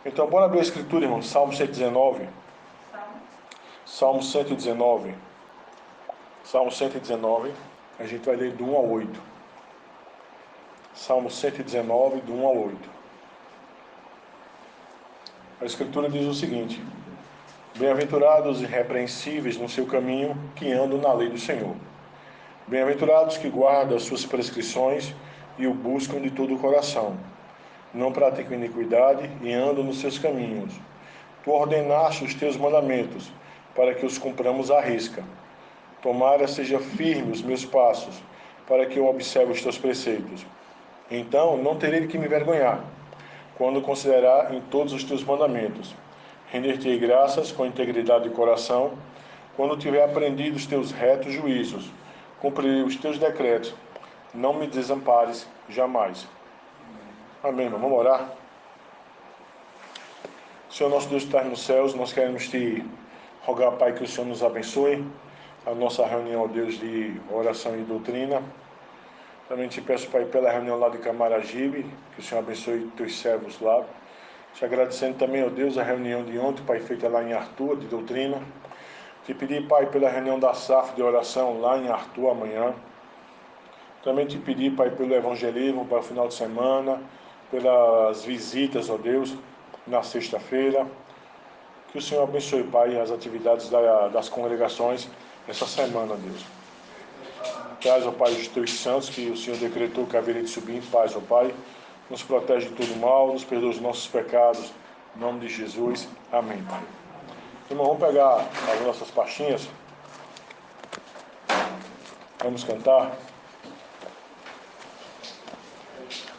Então, bora abrir a escritura, irmão. Salmo 119. Salmo 119. Salmo 119. A gente vai ler do 1 ao 8. Salmo 119, do 1 ao 8. A escritura diz o seguinte: Bem-aventurados e irrepreensíveis no seu caminho, que andam na lei do Senhor. Bem-aventurados que guardam as suas prescrições e o buscam de todo o coração. Não praticam iniquidade e andam nos seus caminhos. Tu ordenaste os teus mandamentos, para que os cumpramos à risca. Tomara seja firme os meus passos, para que eu observe os teus preceitos. Então não terei de que me envergonhar, quando considerar em todos os teus mandamentos. Render-te-ei graças com integridade de coração, quando tiver aprendido os teus retos juízos. Cumprirei os teus decretos, não me desampares jamais. Amém, irmão. Vamos orar? Senhor nosso Deus que está nos céus, nós queremos te rogar, Pai, que o Senhor nos abençoe a nossa reunião, ó Deus, de oração e doutrina. Também te peço, Pai, pela reunião lá de Camaragibe, que o Senhor abençoe teus servos lá. Te agradecendo também, ó Deus, a reunião de ontem, Pai, feita lá em Arthur, de doutrina. Te pedi, Pai, pela reunião da SAF de oração lá em Arthur amanhã. Também te pedi, Pai, pelo evangelismo para o final de semana, pelas visitas, ó Deus, na sexta-feira. Que o Senhor abençoe, Pai, as atividades das congregações essa semana, Deus. Traz, ó Pai, os teus santos que o Senhor decretou que haveria de subir em paz, ó Pai. Nos protege de todo mal, nos perdoa os nossos pecados. Em nome de Jesus. Amém, Pai. Irmão, vamos pegar as nossas pastinhas. Vamos cantar.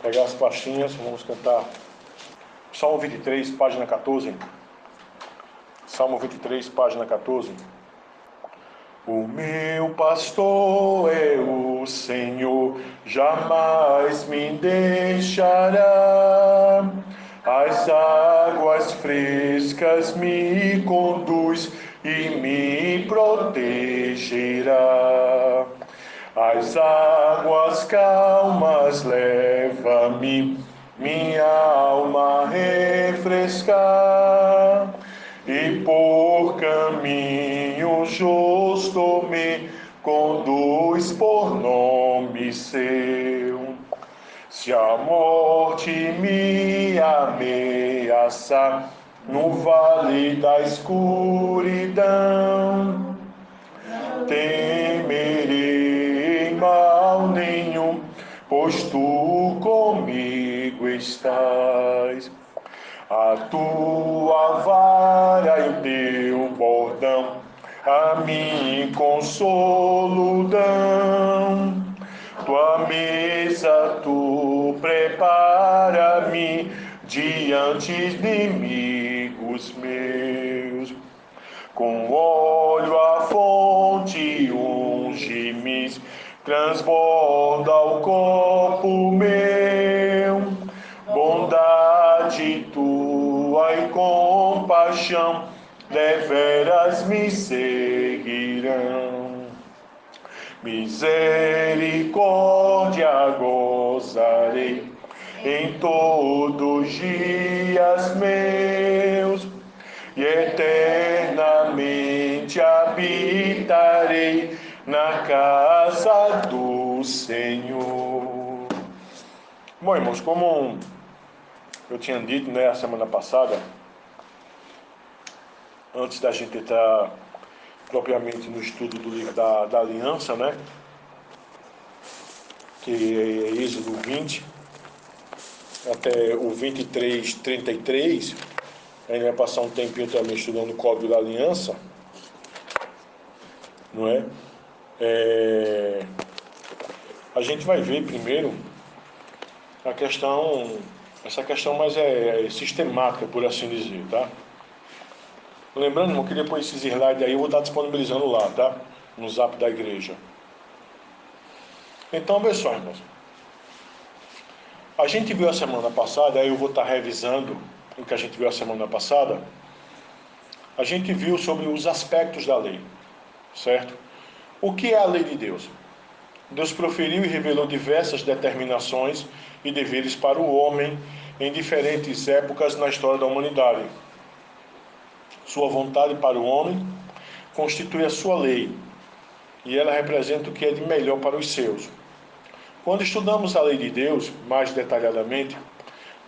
Pegar as pastinhas, vamos cantar. Salmo 23, página 14. Salmo 23, página 14. O meu pastor é o Senhor, jamais me deixará. As águas frescas me conduz e me protegerá. As águas calmas leva-me, minha alma refrescar. E por caminho justo me conduz por nome seu. Se a morte me ameaçar no vale da escuridão, temerei mal nenhum, pois tu comigo estás. A tua vara e o teu bordão a mim consolo dão. Tua mesa tu prepara-me diante de inimigos meus. Com óleo a fonte unge-me, transborda o copo meu. Bondade tua e compaixão deveras me seguirão. Misericórdia gozarei em todos os dias meus, e eternamente habitarei na casa do Senhor. Bom, irmãos, como eu tinha dito, né, a semana passada, antes da gente entrar propriamente no estudo do livro da Aliança, né, que é Êxodo 20 até o 23, 33, a gente vai passar um tempinho também estudando o Código da Aliança, não é? A gente vai ver primeiro essa questão mais sistemática, por assim dizer, tá? Lembrando, irmão, que depois esses slides aí eu vou estar disponibilizando lá, tá? No zap da igreja. Então, olha só, irmãos. A gente viu a semana passada, aí eu vou estar revisando o que a gente viu a semana passada. A gente viu sobre os aspectos da lei, certo? O que é a lei de Deus? Deus proferiu e revelou diversas determinações e deveres para o homem em diferentes épocas na história da humanidade. Sua vontade para o homem constitui a sua lei, e ela representa o que é de melhor para os seus. Quando estudamos a lei de Deus mais detalhadamente,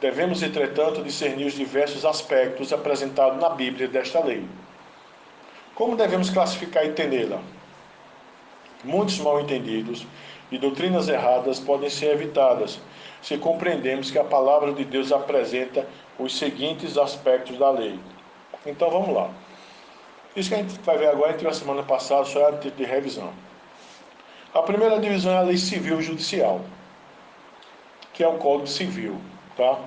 devemos, entretanto, discernir os diversos aspectos apresentados na Bíblia desta lei. Como devemos classificar e entendê-la? Muitos mal-entendidos e doutrinas erradas podem ser evitadas se compreendemos que a palavra de Deus apresenta os seguintes aspectos da lei. Então vamos lá. Isso que a gente vai ver agora, a gente viu a semana passada, só é a título de revisão. A primeira divisão é a lei civil e judicial, que é o Código Civil, tá?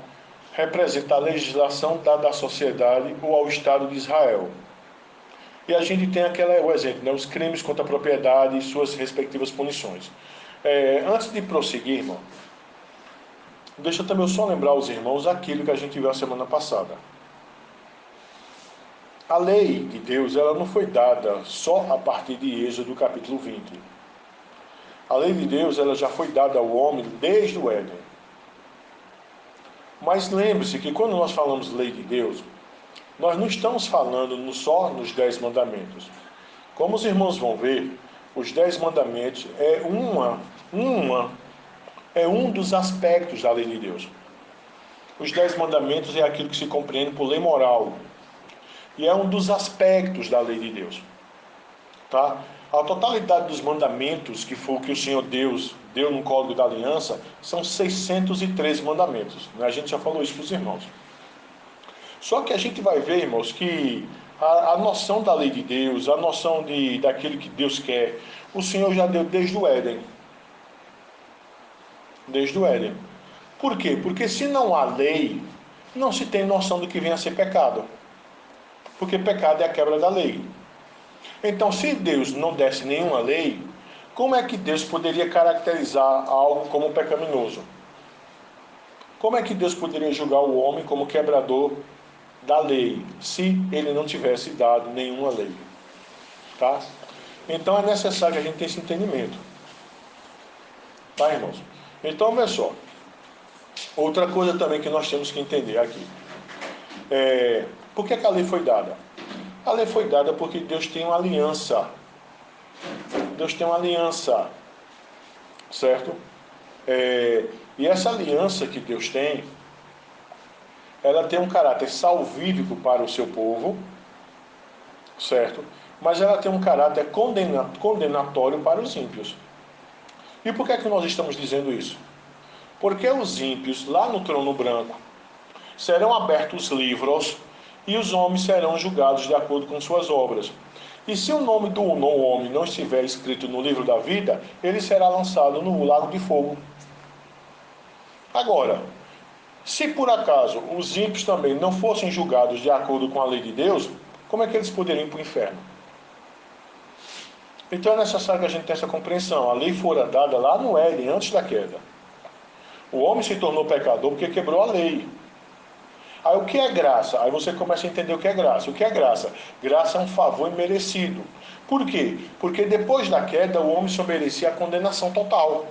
Representa a legislação dada à sociedade ou ao Estado de Israel. E a gente tem o exemplo, né? Os crimes contra a propriedade e suas respectivas punições. Antes de prosseguir, irmão, deixa eu também só lembrar aos irmãos aquilo que a gente viu a semana passada. A lei de Deus, ela não foi dada só a partir de Êxodo capítulo 20. A lei de Deus, ela já foi dada ao homem desde o Éden. Mas lembre-se que quando nós falamos lei de Deus, nós não estamos falando só nos 10 mandamentos. Como os irmãos vão ver, os 10 mandamentos é um dos aspectos da lei de Deus. Os 10 mandamentos é aquilo que se compreende por lei moral. E é um dos aspectos da lei de Deus. Tá? A totalidade dos mandamentos, que foi o que o Senhor Deus deu no Código da Aliança, são 613 mandamentos. A gente já falou isso para os irmãos. Só que a gente vai ver, irmãos, que a noção da lei de Deus, a noção daquilo que Deus quer, o Senhor já deu desde o Éden. Desde o Éden. Por quê? Porque se não há lei, não se tem noção do que vem a ser pecado. Porque pecado é a quebra da lei. Então, se Deus não desse nenhuma lei, como é que Deus poderia caracterizar algo como pecaminoso? Como é que Deus poderia julgar o homem como quebrador da lei, se ele não tivesse dado nenhuma lei? Tá? Então, é necessário que a gente tenha esse entendimento. Tá, irmãos? Então, olha só. Outra coisa também que nós temos que entender aqui. Por que a lei foi dada? A lei foi dada porque Deus tem uma aliança. Deus tem uma aliança. Certo? E essa aliança que Deus tem, ela tem um caráter salvífico para o seu povo. Certo? Mas ela tem um caráter condenatório para os ímpios. E por que é que nós estamos dizendo isso? Porque os ímpios, lá no trono branco, serão abertos os livros e os homens serão julgados de acordo com suas obras. E se o nome do homem não estiver escrito no livro da vida, ele será lançado no lago de fogo. Agora, se por acaso os ímpios também não fossem julgados de acordo com a lei de Deus, como é que eles poderiam ir para o inferno? Então é necessário que a gente tenha essa compreensão. A lei fora dada lá no Éden, antes da queda. O homem se tornou pecador porque quebrou a lei. Aí o que é graça? Aí você começa a entender o que é graça. O que é graça? Graça é um favor imerecido. Por quê? Porque depois da queda o homem só merecia a condenação total.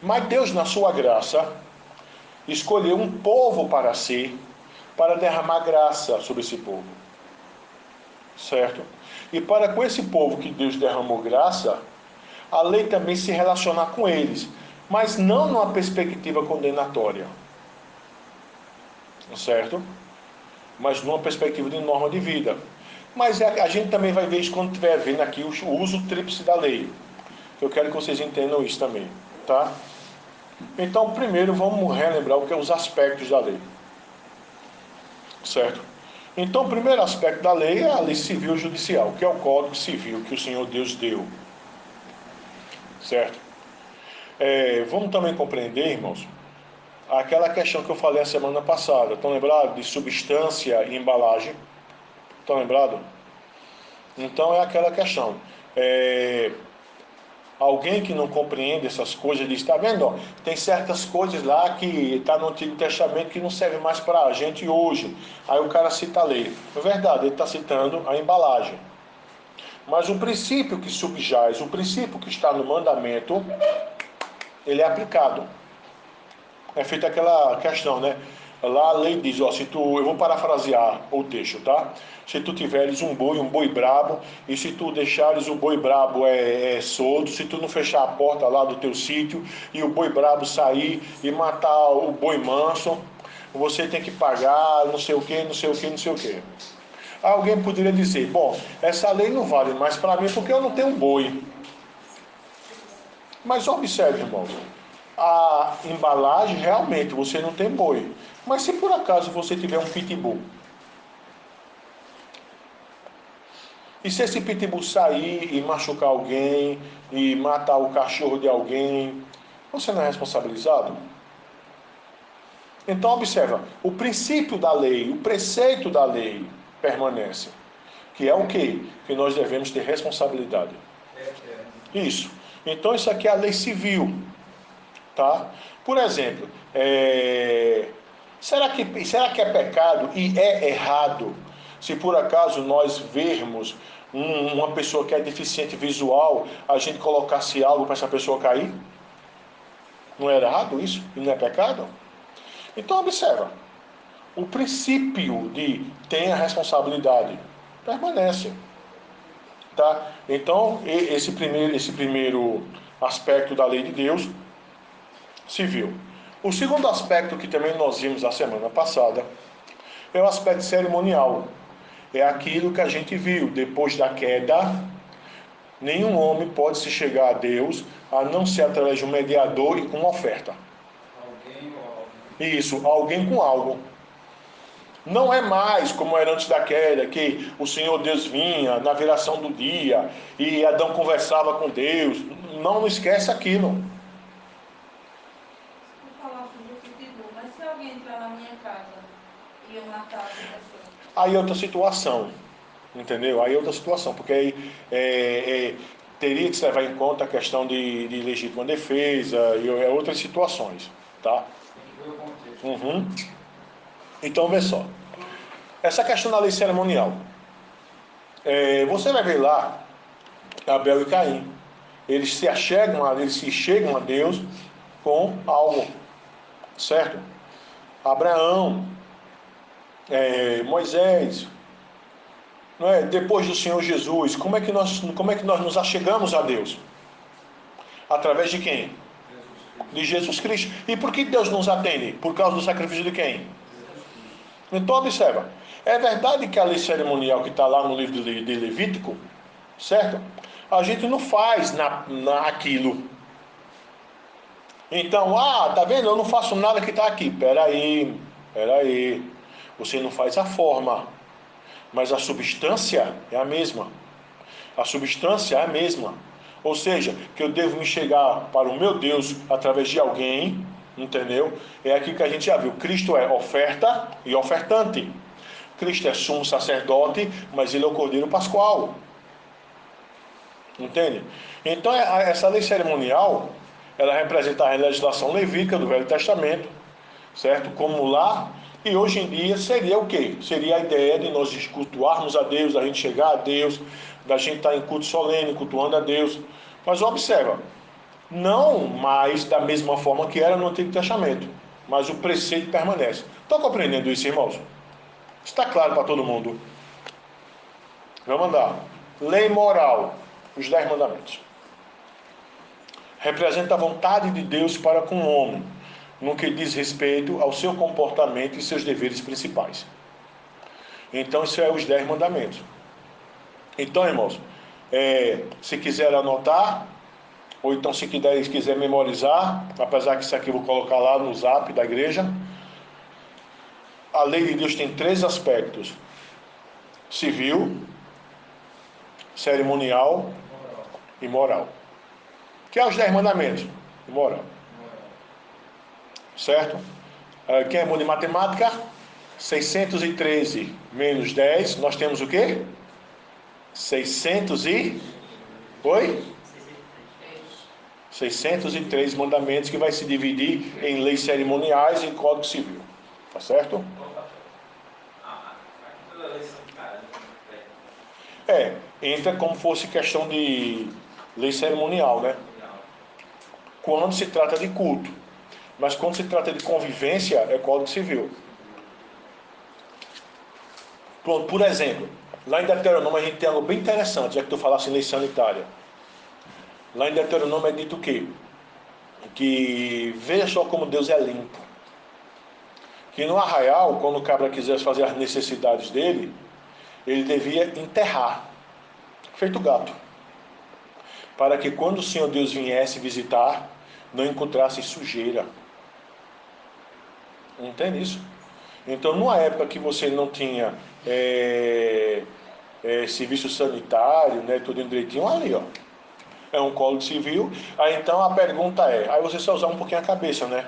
Mas Deus, na sua graça, escolheu um povo para si, para derramar graça sobre esse povo. Certo? E para com esse povo que Deus derramou graça, a lei também se relacionar com eles, mas não numa perspectiva condenatória. Certo? Mas numa perspectiva de norma de vida. Mas a gente também vai ver isso quando estiver vendo aqui o uso tríplice da lei. Eu quero que vocês entendam isso também. Tá? Então, primeiro vamos relembrar o que é os aspectos da lei. Certo? Então, o primeiro aspecto da lei é a lei civil e judicial, que é o Código Civil que o Senhor Deus deu. Certo? Vamos também compreender, irmãos, aquela questão que eu falei a semana passada. Estão lembrados? De substância e embalagem. Estão lembrados? Então é aquela questão. Alguém que não compreende essas coisas diz, está vendo? Ó, tem certas coisas lá que está no Antigo Testamento que não serve mais para a gente hoje. Aí o cara cita a lei. É verdade, ele está citando a embalagem. Mas o princípio que subjaz, o princípio que está no mandamento, ele é aplicado. é feita aquela questão, né? Lá a lei diz, ó, eu vou parafrasear o texto, tá? Se tu tiveres um boi brabo, e se tu deixares o boi brabo solto, se tu não fechar a porta lá do teu sítio, e o boi brabo sair e matar o boi manso, você tem que pagar não sei o que, não sei o que, não sei o que. Alguém poderia dizer, bom, essa lei não vale mais para mim porque eu não tenho boi. Mas observe, irmãos, a embalagem realmente você não tem boi. Mas se por acaso você tiver um pitbull, e se esse pitbull sair e machucar alguém, e matar o cachorro de alguém, você não é responsabilizado? Então observa, o princípio da lei, o preceito da lei permanece. Que é o quê? Que nós devemos ter responsabilidade. Isso. Então isso aqui é a lei civil. Tá? Por exemplo, será que é pecado e é errado se por acaso nós vermos uma pessoa que é deficiente visual, a gente colocasse algo para essa pessoa cair? Não é errado isso? E não é pecado? Então observa, o princípio de tenha responsabilidade permanece. Tá? Então esse primeiro aspecto da lei de Deus civil. O segundo aspecto que também nós vimos a semana passada é o aspecto cerimonial. É aquilo que a gente viu depois da queda. Nenhum homem pode se chegar a Deus a não ser através de um mediador e com uma oferta. Alguém ou algo. Isso, alguém com algo. Não é mais como era antes da queda, que o Senhor Deus vinha na viração do dia e Adão conversava com Deus. Não esquece aquilo. Mas se alguém entrar na minha casa e eu matar essa pessoa? Aí é outra situação, entendeu? Aí é outra situação, porque aí teria que se levar em conta a questão de legítima defesa e outras situações, tá? Uhum. Então, vê só. Essa questão da lei cerimonial. Você vai ver lá Abel e Caim. Eles se chegam a Deus com algo, certo? Abraão, Moisés, não é? Depois do Senhor Jesus, como é que nós nos achegamos a Deus? Através de quem? De Jesus Cristo. E por que Deus nos atende? Por causa do sacrifício de quem? Então observa, é verdade que a lei cerimonial que está lá no livro de Levítico, certo? A gente não faz aquilo. Então, tá vendo? Eu não faço nada que está aqui. Peraí. Você não faz a forma, mas a substância é a mesma. A substância é a mesma. Ou seja, que eu devo me chegar para o meu Deus através de alguém, entendeu? É aqui que a gente já viu. Cristo é oferta e ofertante. Cristo é sumo sacerdote, mas ele é o Cordeiro Pascual. Entende? Então, essa lei cerimonial, ela representa a legislação levítica do Velho Testamento, certo? Como lá, e hoje em dia seria o quê? Seria a ideia de nós cultuarmos a Deus, a gente chegar a Deus, da gente estar em culto solene, cultuando a Deus. Mas observa, não mais da mesma forma que era no Antigo Testamento, mas o preceito permanece. Estão compreendendo isso, irmãos? Está claro para todo mundo? Vamos andar. Lei moral, os 10 mandamentos. Representa a vontade de Deus para com o homem, no que diz respeito ao seu comportamento e seus deveres principais. Então, isso é os 10 mandamentos. Então, irmãos, se quiser anotar, ou então se quiser memorizar, apesar que isso aqui eu vou colocar lá no zap da igreja, a lei de Deus tem 3 aspectos: civil, cerimonial e moral. Que é os 10 mandamentos? E moral. Certo? Quem é bom de matemática? 613 menos 10, nós temos o quê? 600 e... Oi? 603 mandamentos, que vai se dividir em leis cerimoniais e código civil. Tá certo? Entra como fosse questão de lei cerimonial, né? Quando se trata de culto. Mas quando se trata de convivência, é Código Civil. Pronto, por exemplo, lá em Deuteronômio a gente tem algo bem interessante, já que tu falasse em lei sanitária. Lá em Deuteronômio é dito o quê? Que veja só como Deus é limpo. Que no arraial, quando o cabra quisesse fazer as necessidades dele, ele devia enterrar, feito gato, para que quando o Senhor Deus viesse visitar, não encontrasse sujeira. Entende isso? Então, numa época que você não tinha serviço sanitário, né, tudo direitinho, ali, ó, é um Código Civil. Aí então a pergunta é, aí você só usar um pouquinho a cabeça, né?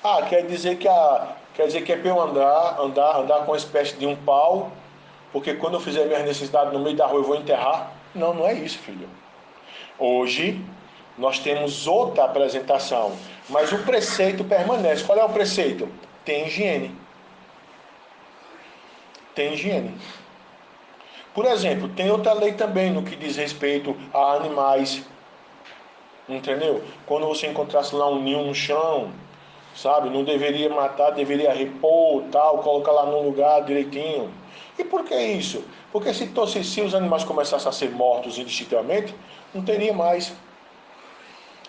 Ah, quer dizer que é para eu andar com uma espécie de um pau, porque quando eu fizer minhas necessidades no meio da rua eu vou enterrar? Não, não é isso, filho. Hoje nós temos outra apresentação, mas o preceito permanece. Qual é o preceito? Tem higiene. Tem higiene. Por exemplo, tem outra lei também no que diz respeito a animais. Entendeu? Quando você encontrasse lá um ninho no chão, sabe? Não deveria matar, deveria repor, tal, colocar lá no lugar direitinho. E por que isso? Porque se os animais começassem a ser mortos indistintamente, não teria mais.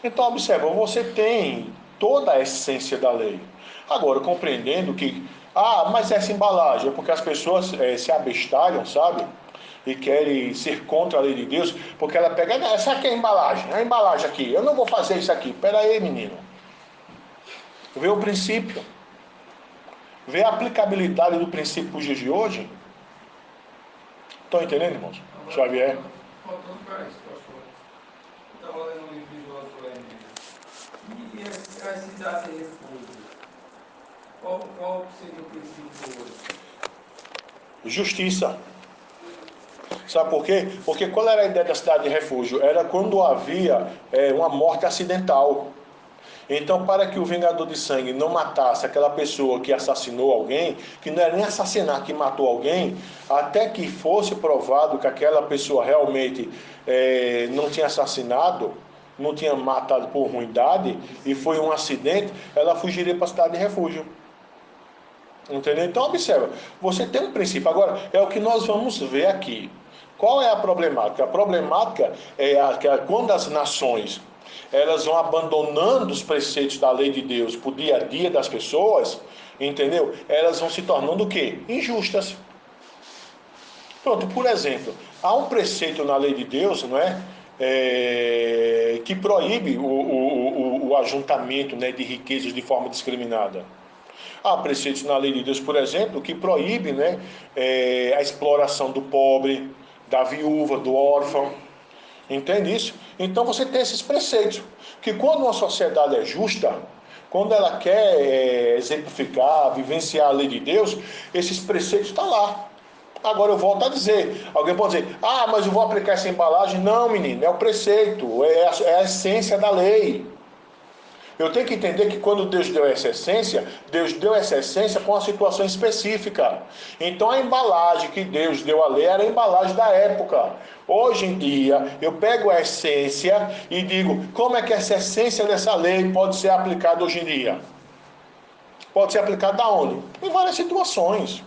Então, observa, você tem toda a essência da lei. Agora, compreendendo que, mas essa embalagem é porque as pessoas se abestalham, sabe? E querem ser contra a lei de Deus, porque ela pega, essa aqui é a embalagem aqui, eu não vou fazer isso aqui. Pera aí, menino. Vê o princípio. Vê a aplicabilidade do princípio para os dias de hoje. Estão entendendo, irmãos? Agora, Xavier? faltando para isso, pastor. Eu estava lendo um livro de João Soares. E as cidades de refúgio? Qual seria o princípio hoje? Justiça. Sabe por quê? Porque qual era a ideia da cidade de refúgio? Era quando havia uma morte acidental. Então, para que o vingador de sangue não matasse aquela pessoa que assassinou alguém, que não era nem assassinar que matou alguém, até que fosse provado que aquela pessoa realmente não tinha assassinado, não tinha matado por ruindade, e foi um acidente, ela fugiria para a cidade de refúgio. Entendeu? Então, observa, você tem um princípio. Agora, é o que nós vamos ver aqui. Qual é a problemática? A problemática é que quando as nações elas vão abandonando os preceitos da lei de Deus para o dia a dia das pessoas, entendeu? Elas vão se tornando o quê? Injustas. Pronto, por exemplo, há um preceito na lei de Deus, não é? Que proíbe o ajuntamento, né, de riquezas de forma discriminada. Há preceitos na lei de Deus, por exemplo, que proíbe, né, a exploração do pobre, da viúva, do órfão. Entende isso? Então você tem esses preceitos. Que quando uma sociedade é justa, quando ela quer exemplificar, vivenciar a lei de Deus, esses preceitos estão lá. Agora eu volto a dizer, alguém pode dizer, mas eu vou aplicar essa embalagem. Não, menino, é o preceito, é a essência da lei. Eu tenho que entender que quando Deus deu essa essência com uma situação específica. Então a embalagem que Deus deu à lei era a embalagem da época. Hoje em dia, eu pego a essência e digo, como é que essa essência dessa lei pode ser aplicada hoje em dia? Pode ser aplicada aonde? Em várias situações.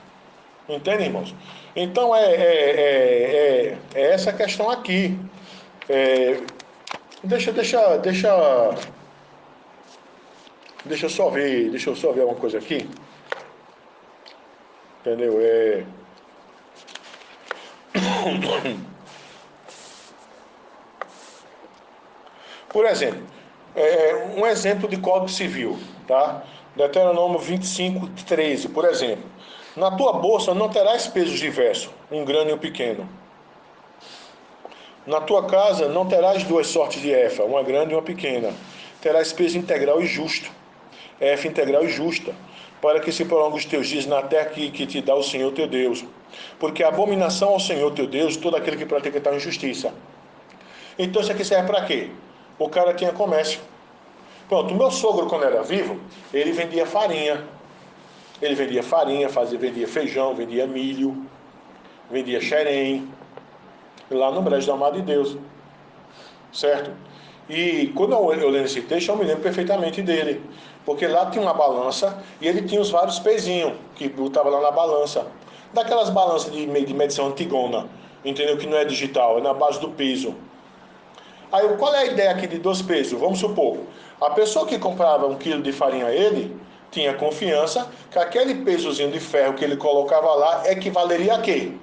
Entende, irmãos? Então é essa questão aqui. Deixa eu só ver uma coisa aqui. Entendeu? Por exemplo, um exemplo de Código Civil, tá? Deuteronômio 25:13, por exemplo. Na tua bolsa não terás pesos diversos, um grande e um pequeno. Na tua casa não terás duas sortes de efa, uma grande e uma pequena. Terás peso integral e justo, efa integral e justa, para que se prolongue os teus dias na terra que te dá o Senhor teu Deus. Porque a abominação ao Senhor teu Deus, todo aquele que pratica tal injustiça. Então isso aqui serve para quê? O cara tinha comércio. Pronto, o meu sogro, quando era vivo, ele vendia farinha. Ele vendia farinha, vendia feijão, vendia milho, vendia xerém, lá no Brejo do Amado de Deus. Certo? E quando eu leio esse texto, eu me lembro perfeitamente dele. Porque lá tinha uma balança e ele tinha os vários pezinhos que botava lá na balança. Daquelas balanças de medição antigona, entendeu? Que não é digital, é na base do peso. Aí qual é a ideia aqui de 2 pesos? Vamos supor, a pessoa que comprava 1 quilo de farinha a ele, tinha confiança que aquele pesozinho de ferro que ele colocava lá equivaleria a quê?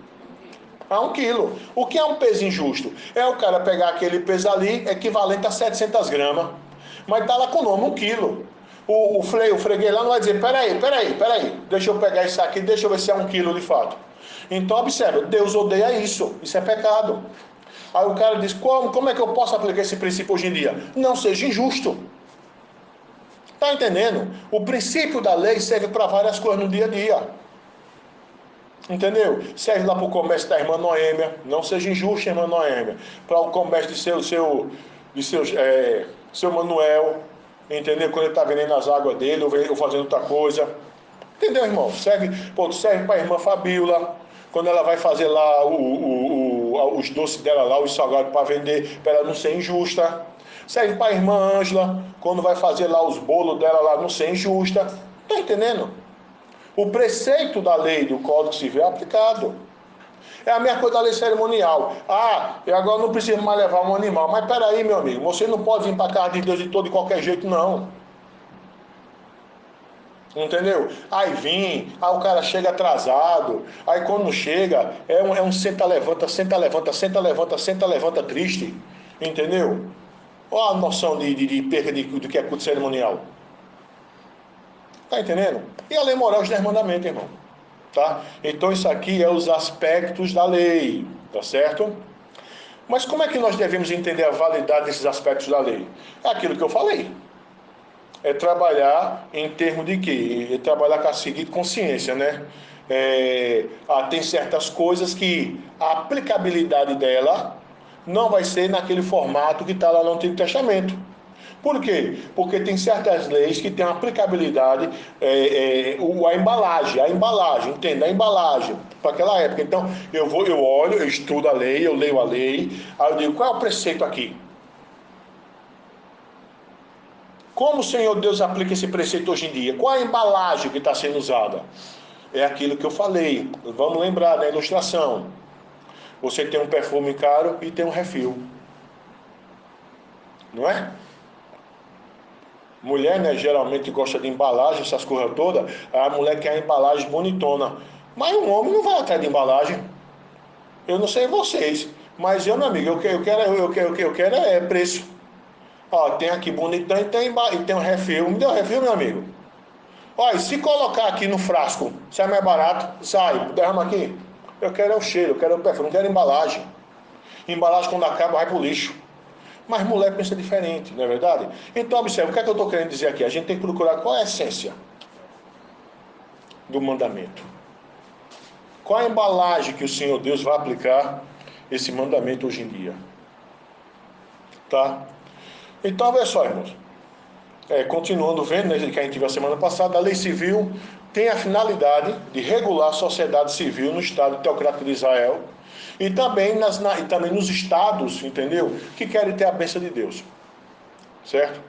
A 1 quilo. O que é um peso injusto? É o cara pegar aquele peso ali, equivalente a 700 gramas, mas tá lá com o nome 1 quilo. O freguês lá não vai dizer, peraí, deixa eu pegar isso aqui, deixa eu ver se é 1 quilo de fato. Então observa, Deus odeia isso é pecado. Aí o cara diz, como é que eu posso aplicar esse princípio hoje em dia? Não seja injusto. Tá entendendo? O princípio da lei serve para várias coisas no dia a dia. Entendeu? Serve lá para o comércio da irmã Noêmia. Não seja injusto, irmã Noêmia. Para o comércio de seu Manuel. Entendeu? Quando ele está vendendo as águas dele ou fazendo outra coisa. Entendeu, irmão? Serve para a irmã Fabíola. Quando ela vai fazer lá os doces dela lá, os salgados para vender, para ela não ser injusta. Serve para a irmã Ângela. Quando vai fazer lá os bolos dela lá, não ser injusta. Está entendendo? O preceito da lei do Código Civil é aplicado. É a mesma coisa da lei cerimonial. E agora não precisa mais levar um animal. Mas peraí, meu amigo, você não pode vir para a casa de Deus de todo e qualquer jeito, não. Entendeu? Aí o cara chega atrasado. Aí quando chega, é um senta-levanta triste. Entendeu? Olha a noção de perda do que é culto cerimonial. Tá entendendo? E a lei moral dos 10 mandamentos, irmão. Tá? Então isso aqui é os aspectos da lei, tá certo? Mas como é que nós devemos entender a validade desses aspectos da lei? É aquilo que eu falei. É trabalhar em termos de quê? É trabalhar com a seguinte consciência, né? Tem certas coisas que a aplicabilidade dela não vai ser naquele formato que está lá no Antigo Testamento. Por quê? Porque tem certas leis que têm aplicabilidade, a embalagem, entende? A embalagem para aquela época. Então, eu olho, eu estudo a lei, eu leio a lei, aí eu digo, qual é o preceito aqui? Como o Senhor Deus aplica esse preceito hoje em dia? Qual a embalagem que está sendo usada? É aquilo que eu falei. Vamos lembrar da ilustração. Você tem um perfume caro e tem um refil. Não é? Mulher, né, geralmente gosta de embalagem, essas coisas todas. A mulher quer a embalagem bonitona. Mas um homem não vai atrás de embalagem. Eu não sei vocês, mas meu amigo, eu quero é preço. Ó, tem aqui bonitão e tem um refil. Me deu um refil, meu amigo. Ó, e se colocar aqui no frasco, sai mais barato, sai, derrama aqui. Eu quero é o cheiro, eu quero o perfume, não quero embalagem. Embalagem quando acaba vai pro lixo. Mas mulher pensa diferente, não é verdade? Então, observe, o que é que eu estou querendo dizer aqui? A gente tem que procurar qual é a essência do mandamento. Qual a embalagem que o Senhor Deus vai aplicar esse mandamento hoje em dia? Tá? Então, olha só, irmãos. Continuando vendo, né, que a gente viu a semana passada, a lei civil tem a finalidade de regular a sociedade civil no Estado teocrático de Israel e também nos estados, entendeu? Que querem ter a bênção de Deus. Certo?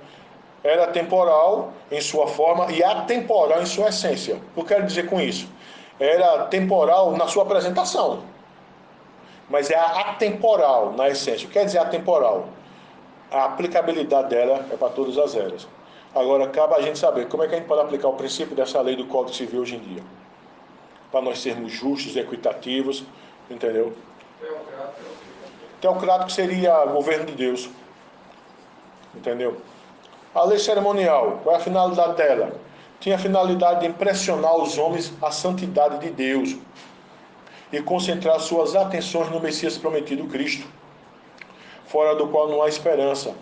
Era temporal em sua forma e atemporal em sua essência. O que eu quero dizer com isso? Era temporal na sua apresentação, mas é atemporal na essência. O que quer dizer atemporal? A aplicabilidade dela é para todas as eras. Agora, cabe a gente saber como é que a gente pode aplicar o princípio dessa lei do Código Civil hoje em dia. Para nós sermos justos, equitativos, entendeu? Teocrático seria governo de Deus. Entendeu? A lei cerimonial, qual é a finalidade dela? Tinha a finalidade de impressionar os homens à santidade de Deus e concentrar suas atenções no Messias prometido, Cristo, fora do qual não há esperança.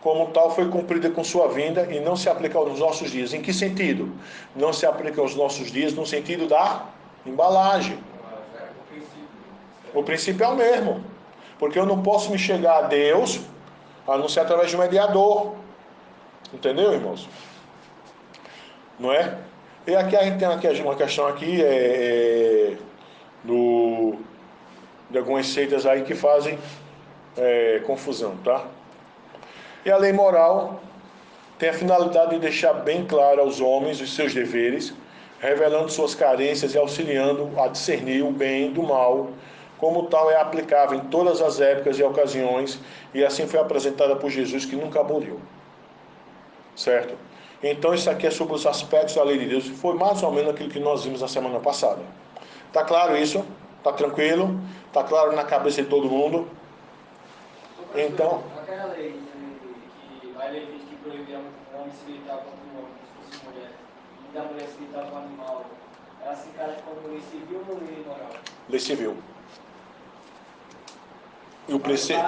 Como tal, foi cumprida com sua vinda e não se aplica aos nossos dias. Em que sentido? Não se aplica aos nossos dias no sentido da embalagem. O princípio é o mesmo. Porque eu não posso me chegar a Deus a não ser através de um mediador. Entendeu, irmãos? Não é? E aqui a gente tem uma questão aqui de algumas seitas aí que fazem confusão, tá? E a lei moral tem a finalidade de deixar bem claro aos homens os seus deveres, revelando suas carências e auxiliando a discernir o bem do mal. Como tal, é aplicável em todas as épocas e ocasiões, e assim foi apresentada por Jesus, que nunca aboliu. Certo? Então, isso aqui é sobre os aspectos da lei de Deus. Foi mais ou menos aquilo que nós vimos na semana passada. Tá claro isso? Tá tranquilo? Tá claro na cabeça de todo mundo? Então, aquela lei que a lei diz que proibia o homem se deitar contra o homem, se fosse mulher, e da mulher se deitar com o animal, ela se encaixa como lei civil ou lei moral? lei civil. E o preceito.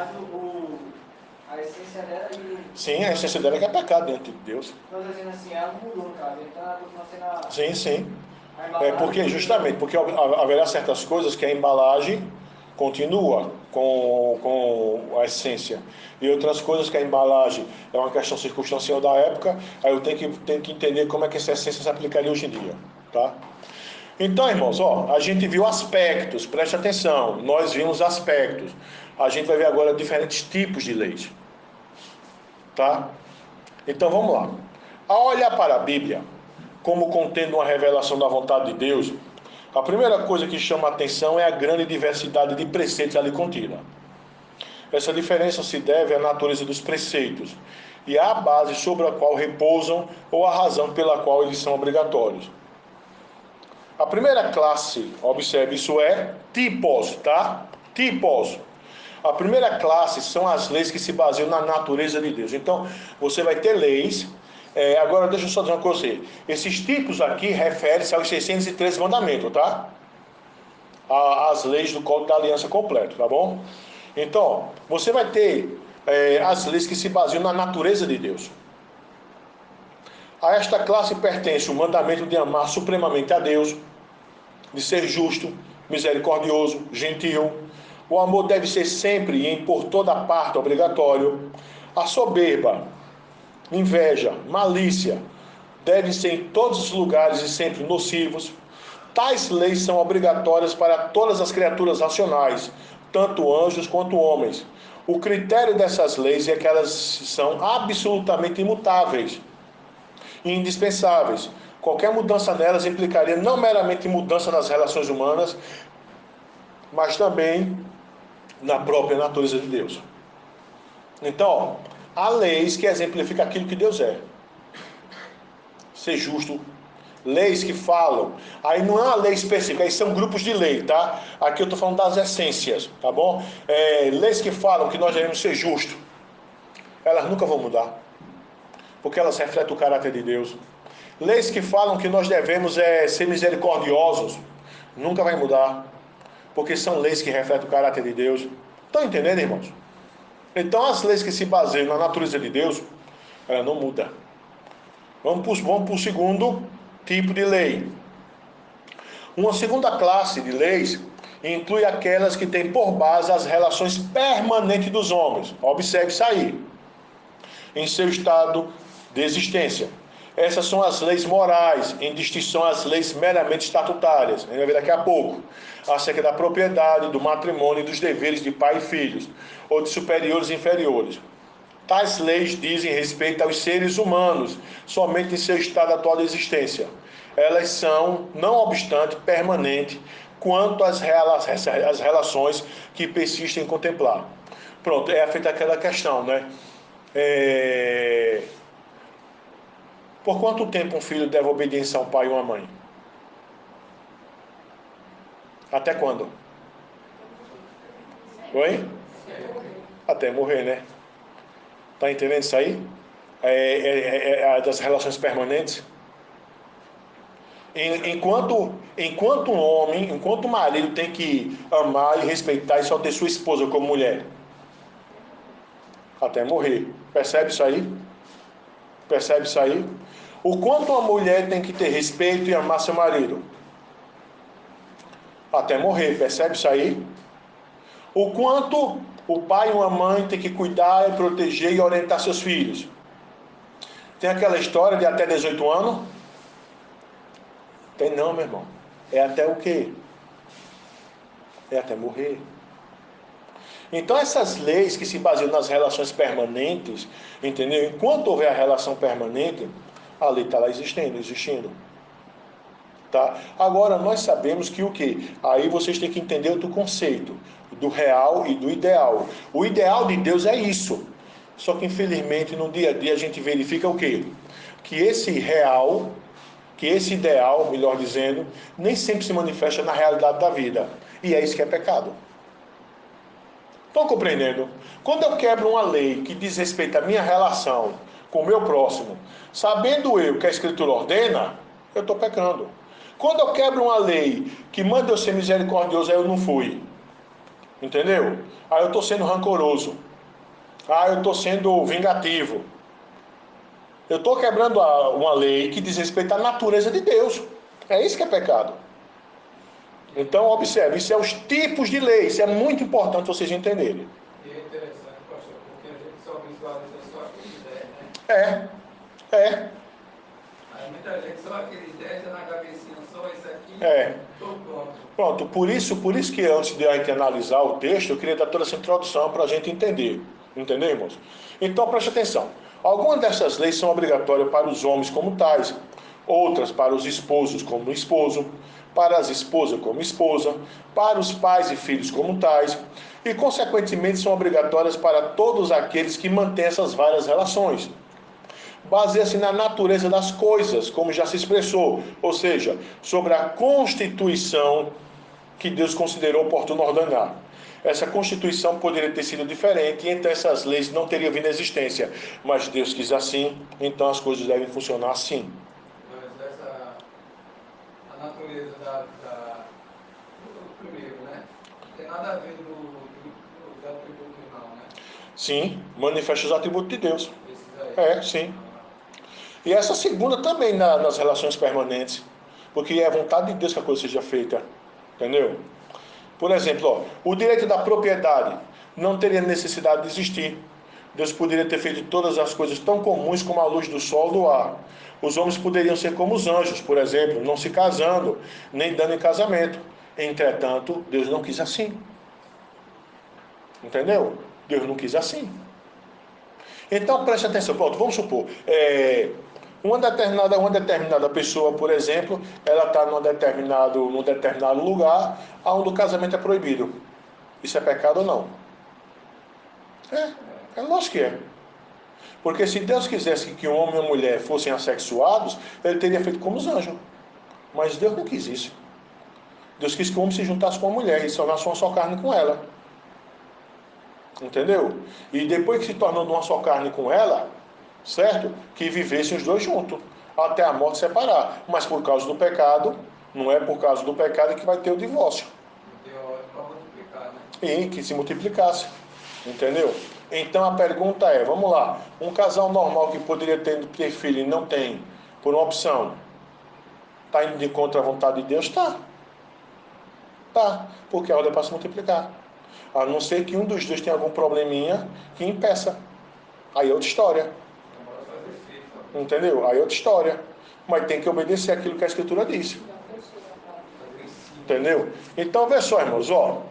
A essência dela e. Sim, a essência dela é que é pecado diante de Deus. Estou dizendo assim, ela não mudou, cara. Então ela continua sendo a. Sim, sim. A embalagem. É porque, justamente, porque haverá certas coisas que a embalagem continua com a essência. E outras coisas que a embalagem é uma questão circunstancial da época, aí eu tenho que entender como é que essa essência se aplicaria hoje em dia. Tá? Então, irmãos, ó, a gente viu aspectos, preste atenção, nós vimos aspectos. A gente vai ver agora diferentes tipos de leis. Tá? Então, vamos lá. Ao olhar para a Bíblia, como contendo uma revelação da vontade de Deus, a primeira coisa que chama a atenção é a grande diversidade de preceitos ali contida. Essa diferença se deve à natureza dos preceitos e à base sobre a qual repousam ou à razão pela qual eles são obrigatórios. A primeira classe, observe, isso é tipos, tá? Tipos. A primeira classe são as leis que se baseiam na natureza de Deus. Então, você vai ter leis. Agora, deixa eu só dizer uma coisa. Esses tipos aqui referem-se aos 613 mandamentos, tá? As leis do Código da Aliança completo, tá bom? Então, você vai ter as leis que se baseiam na natureza de Deus. A esta classe pertence o mandamento de amar supremamente a Deus, de ser justo, misericordioso, gentil. O amor deve ser sempre e em por toda parte obrigatório. A soberba, inveja, malícia devem ser em todos os lugares e sempre nocivos. Tais leis são obrigatórias para todas as criaturas racionais, tanto anjos quanto homens. O critério dessas leis é que elas são absolutamente imutáveis e indispensáveis. Qualquer mudança nelas implicaria não meramente mudança nas relações humanas, mas também na própria natureza de Deus. Então, há leis que exemplificam aquilo que Deus é. Ser justo. Leis que falam. Aí não é uma lei específica, aí são grupos de lei, tá? Aqui eu estou falando das essências, tá bom? Leis que falam que nós devemos ser justos. Elas nunca vão mudar. Porque elas refletem o caráter de Deus. Leis que falam que nós devemos ser misericordiosos. Nunca vai mudar. Porque são leis que refletem o caráter de Deus. Estão entendendo, irmãos? Então, as leis que se baseiam na natureza de Deus, ela não muda. Vamos para o segundo tipo de lei. Uma segunda classe de leis inclui aquelas que têm por base as relações permanentes dos homens. Observe isso aí. Em seu estado de existência. Essas são as leis morais, em distinção às leis meramente estatutárias. A gente vai ver daqui a pouco. Acerca da propriedade, do matrimônio e dos deveres de pai e filhos, ou de superiores e inferiores. Tais leis dizem respeito aos seres humanos, somente em seu estado atual de existência. Elas são, não obstante, permanentes quanto às relações que persistem em contemplar. Pronto, é feita aquela questão, né? Por quanto tempo um filho deve obediência a um pai e uma mãe? Até quando? Oi? Até morrer, né? Tá entendendo isso aí? Das relações permanentes. Enquanto um homem, enquanto o marido tem que amar e respeitar e só ter sua esposa como mulher. Até morrer. Percebe isso aí? Percebe isso aí? O quanto uma mulher tem que ter respeito e amar seu marido? Até morrer. Percebe isso aí? O quanto o pai e uma mãe tem que cuidar e proteger e orientar seus filhos? Tem aquela história de até 18 anos? Tem não, meu irmão. É até o quê? É até morrer. Então essas leis que se baseiam nas relações permanentes, entendeu? Enquanto houver a relação permanente, a lei está lá existindo. Tá? Agora, nós sabemos que o quê? Aí vocês têm que entender outro conceito, do real e do ideal. O ideal de Deus é isso. Só que, infelizmente, no dia a dia a gente verifica o quê? Que esse real, que esse ideal, melhor dizendo, nem sempre se manifesta na realidade da vida. E é isso que é pecado. Estão compreendendo? Quando eu quebro uma lei que diz respeito à minha relação com o meu próximo, sabendo eu que a Escritura ordena, eu estou pecando. Quando eu quebro uma lei que manda eu ser misericordioso, aí eu não fui. Entendeu? Aí eu estou sendo rancoroso. Aí eu estou sendo vingativo. Eu estou quebrando uma lei que diz respeito à natureza de Deus. É isso que é pecado. Então, observe, isso é os tipos de lei. Isso é muito importante vocês entenderem. E é interessante, pastor, porque a gente só visualiza só aqueles 10, né? É. Aí muita gente só aqueles 10 na cabecinha, só isso aqui, estou pronto. Pronto, por isso que antes de a gente analisar o texto, eu queria dar toda essa introdução para a gente entender. Entendeu, irmãos? Então, preste atenção. Algumas dessas leis são obrigatórias para os homens como tais, outras para os esposos como esposo, para as esposas como esposa, para os pais e filhos como tais, e consequentemente são obrigatórias para todos aqueles que mantêm essas várias relações. Baseia-se na natureza das coisas, como já se expressou, ou seja, sobre a constituição que Deus considerou oportuno ordenar. Essa constituição poderia ter sido diferente, e então essas leis não teriam vindo à existência. Mas Deus quis assim, então as coisas devem funcionar assim. Mas a natureza do primeiro, né? Não tem nada a ver dos atributos não, né? Sim, manifesta os atributos de Deus. Esses aí. Sim. E essa segunda também nas relações permanentes, porque é a vontade de Deus que a coisa seja feita. Entendeu? Por exemplo, o direito da propriedade não teria necessidade de existir. Deus poderia ter feito todas as coisas tão comuns como a luz do sol ou do ar. Os homens poderiam ser como os anjos, por exemplo, não se casando, nem dando em casamento. Entretanto, Deus não quis assim. Entendeu? Deus não quis assim. Então, preste atenção. Pronto, vamos supor. Uma determinada pessoa, por exemplo, ela está num determinado lugar onde o casamento é proibido. Isso é pecado ou não? É lógico que é. Porque se Deus quisesse que um homem e uma mulher fossem assexuados, ele teria feito como os anjos. Mas Deus não quis isso. Deus quis que o homem se juntasse com a mulher e se tornasse uma só carne com ela. Entendeu? E depois que se tornou uma só carne com ela, certo? Que vivessem os dois juntos, até a morte separar. Mas por causa do pecado, não é por causa do pecado que vai ter o divórcio. Deu hora para multiplicar, né? E que se multiplicasse. Entendeu? Então a pergunta é, vamos lá, um casal normal que poderia ter filho e não tem, por uma opção, está indo de contra a vontade de Deus? Tá. Porque a ordem é para se multiplicar. A não ser que um dos dois tenha algum probleminha que impeça. Aí é outra história. Entendeu? Aí é outra história. Mas tem que obedecer aquilo que a Escritura diz. Entendeu? Então, vê só, irmãos, ó.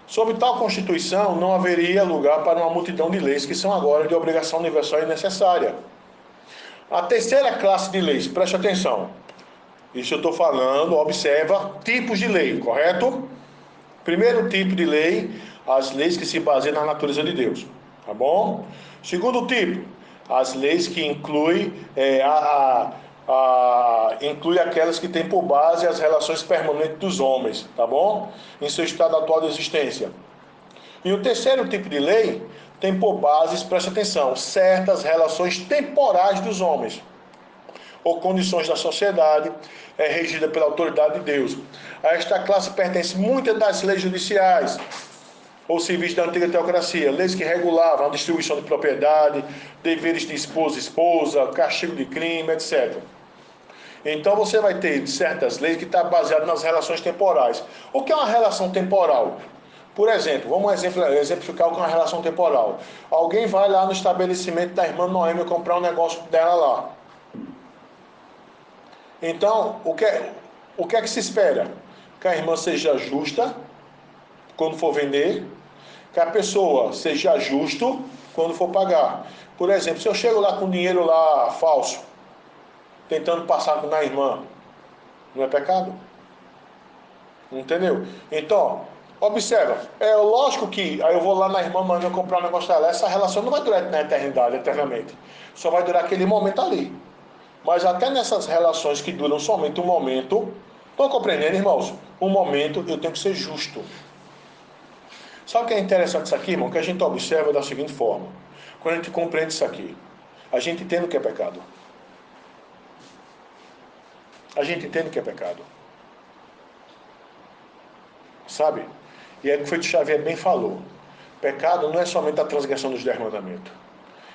Sob tal Constituição, não haveria lugar para uma multidão de leis que são agora de obrigação universal e necessária. A terceira classe de leis, preste atenção. Isso eu estou falando, observa, tipos de lei, correto? Primeiro tipo de lei, as leis que se baseiam na natureza de Deus. Tá bom? Segundo tipo, as leis que incluem inclui aquelas que têm por base as relações permanentes dos homens, tá bom? Em seu estado atual de existência. E o terceiro tipo de lei tem por base, preste atenção, certas relações temporais dos homens, ou condições da sociedade, regida pela autoridade de Deus. A esta classe pertence muitas das leis judiciais, ou civis da antiga teocracia, leis que regulavam a distribuição de propriedade, deveres de esposo e esposa, castigo de crime, etc. Então você vai ter certas leis que estão baseadas nas relações temporais. O que é uma relação temporal? Por exemplo, vamos exemplificar o que é uma relação temporal. Alguém vai lá no estabelecimento da irmã Noêmia comprar um negócio dela lá. Então, o que é que se espera? Que a irmã seja justa, quando for vender, que a pessoa seja justo quando for pagar. Por exemplo, se eu chego lá com dinheiro lá falso, tentando passar na irmã, não é pecado? Entendeu? Então, observa, é lógico que aí eu vou lá na irmã, manda eu comprar um negócio dela, essa relação não vai durar na eternidade, eternamente. Só vai durar aquele momento ali. Mas até nessas relações que duram somente um momento, estão compreendendo, irmãos? Um momento eu tenho que ser justo. Sabe o que é interessante isso aqui, irmão? Que a gente observa da seguinte forma. Quando a gente compreende isso aqui, a gente entende o que é pecado. A gente entende o que é pecado. Sabe? E é o que o Feito Xavier bem falou. Pecado não é somente a transgressão dos 10 mandamentos.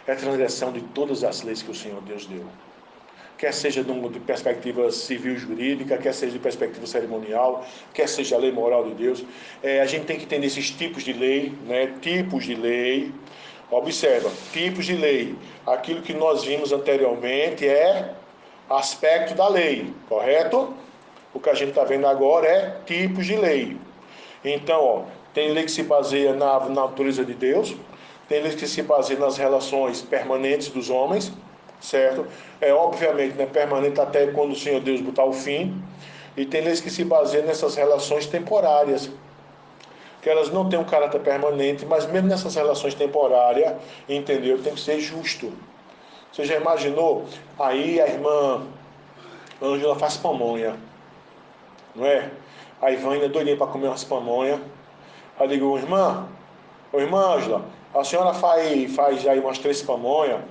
É a transgressão de todas as leis que o Senhor Deus deu. Quer seja de perspectiva civil jurídica, quer seja de perspectiva cerimonial, quer seja a lei moral de Deus. A gente tem que entender esses tipos de lei, né? Tipos de lei. Observa, tipos de lei. Aquilo que nós vimos anteriormente é aspecto da lei, correto? O que a gente está vendo agora é tipos de lei. Então, ó, tem lei que se baseia na natureza de Deus, tem lei que se baseia nas relações permanentes dos homens, certo? Obviamente, né, permanente até quando o Senhor Deus botar o fim, e tem leis que se baseiam nessas relações temporárias, que elas não têm um caráter permanente, mas mesmo nessas relações temporárias, entendeu? Tem que ser justo. Você já imaginou? Aí a irmã Ângela faz pamonha, não é? A Ivânia é doidinha para comer umas pamonha. Aí eu digo, irmã Ângela, a senhora faz aí umas 3 pamonha.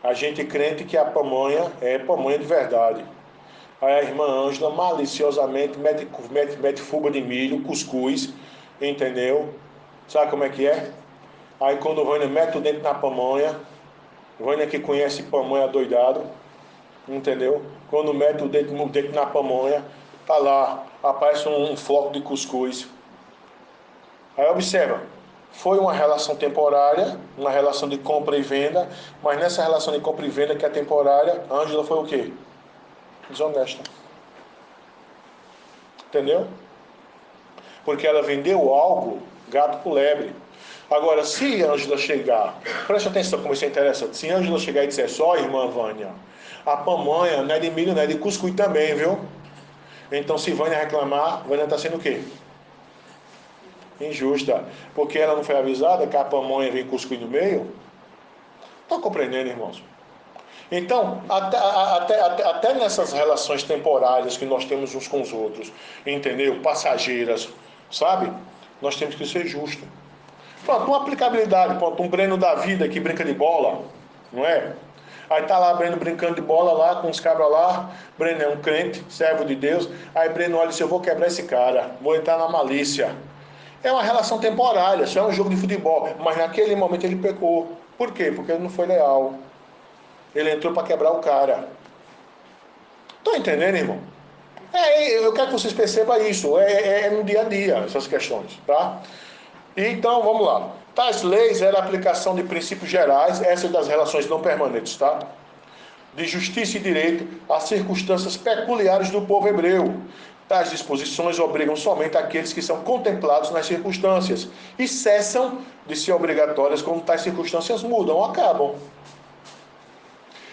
A gente crente que a pamonha é pamonha de verdade. Aí a irmã Ângela maliciosamente mete fuba de milho, cuscuz, entendeu? Sabe como é que é? Aí quando o Vânia mete o dente na pamonha, o Vânia que conhece pamonha doidado, entendeu? Quando mete o dente na pamonha, tá lá, aparece um floco de cuscuz. Aí observa, foi uma relação temporária, uma relação de compra e venda, mas nessa relação de compra e venda que é temporária, a Ângela foi o quê? Desonesta. Entendeu? Porque ela vendeu algo gato por lebre. Agora, se a Ângela chegar, preste atenção como isso é interessante, se a Ângela chegar e disser só, irmã Vânia, a pamonha não é de milho, não é de cuscuz também, viu? Então, se Vânia reclamar, Vânia está sendo o quê? Injusta. Porque ela não foi avisada que a pamonha vem cuscuz no meio? Estão compreendendo, irmãos? Então, até nessas relações temporárias que nós temos uns com os outros, entendeu? Passageiras, sabe? Nós temos que ser justos. Pronto, uma aplicabilidade, pronto, um Breno da vida que brinca de bola, não é? Aí tá lá Breno brincando de bola lá, com os cabras lá, Breno é um crente, servo de Deus, aí Breno olha e diz, eu vou quebrar esse cara, vou entrar na malícia. É uma relação temporária, só é um jogo de futebol, mas naquele momento ele pecou. Por quê? Porque ele não foi leal. Ele entrou para quebrar o cara. Estão entendendo, irmão? Eu quero que vocês percebam isso. É no dia a dia essas questões, tá? Então, vamos lá. Tais leis eram a aplicação de princípios gerais, essas das relações não permanentes, tá? De justiça e direito às circunstâncias peculiares do povo hebreu. Tais disposições obrigam somente aqueles que são contemplados nas circunstâncias e cessam de ser obrigatórias quando tais circunstâncias mudam ou acabam.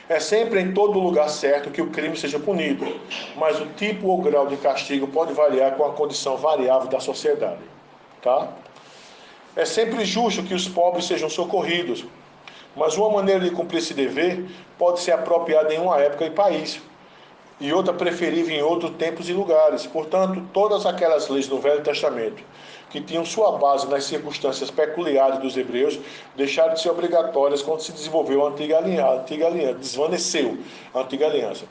É sempre em todo lugar certo que o crime seja punido, mas o tipo ou grau de castigo pode variar com a condição variável da sociedade. Tá? É sempre justo que os pobres sejam socorridos, mas uma maneira de cumprir esse dever pode ser apropriada em uma época e país, e outra preferível em outros tempos e lugares. Portanto, todas aquelas leis do Velho Testamento que tinham sua base nas circunstâncias peculiares dos hebreus, deixaram de ser obrigatórias quando se desenvolveu a antiga aliança, desvaneceu a antiga aliança.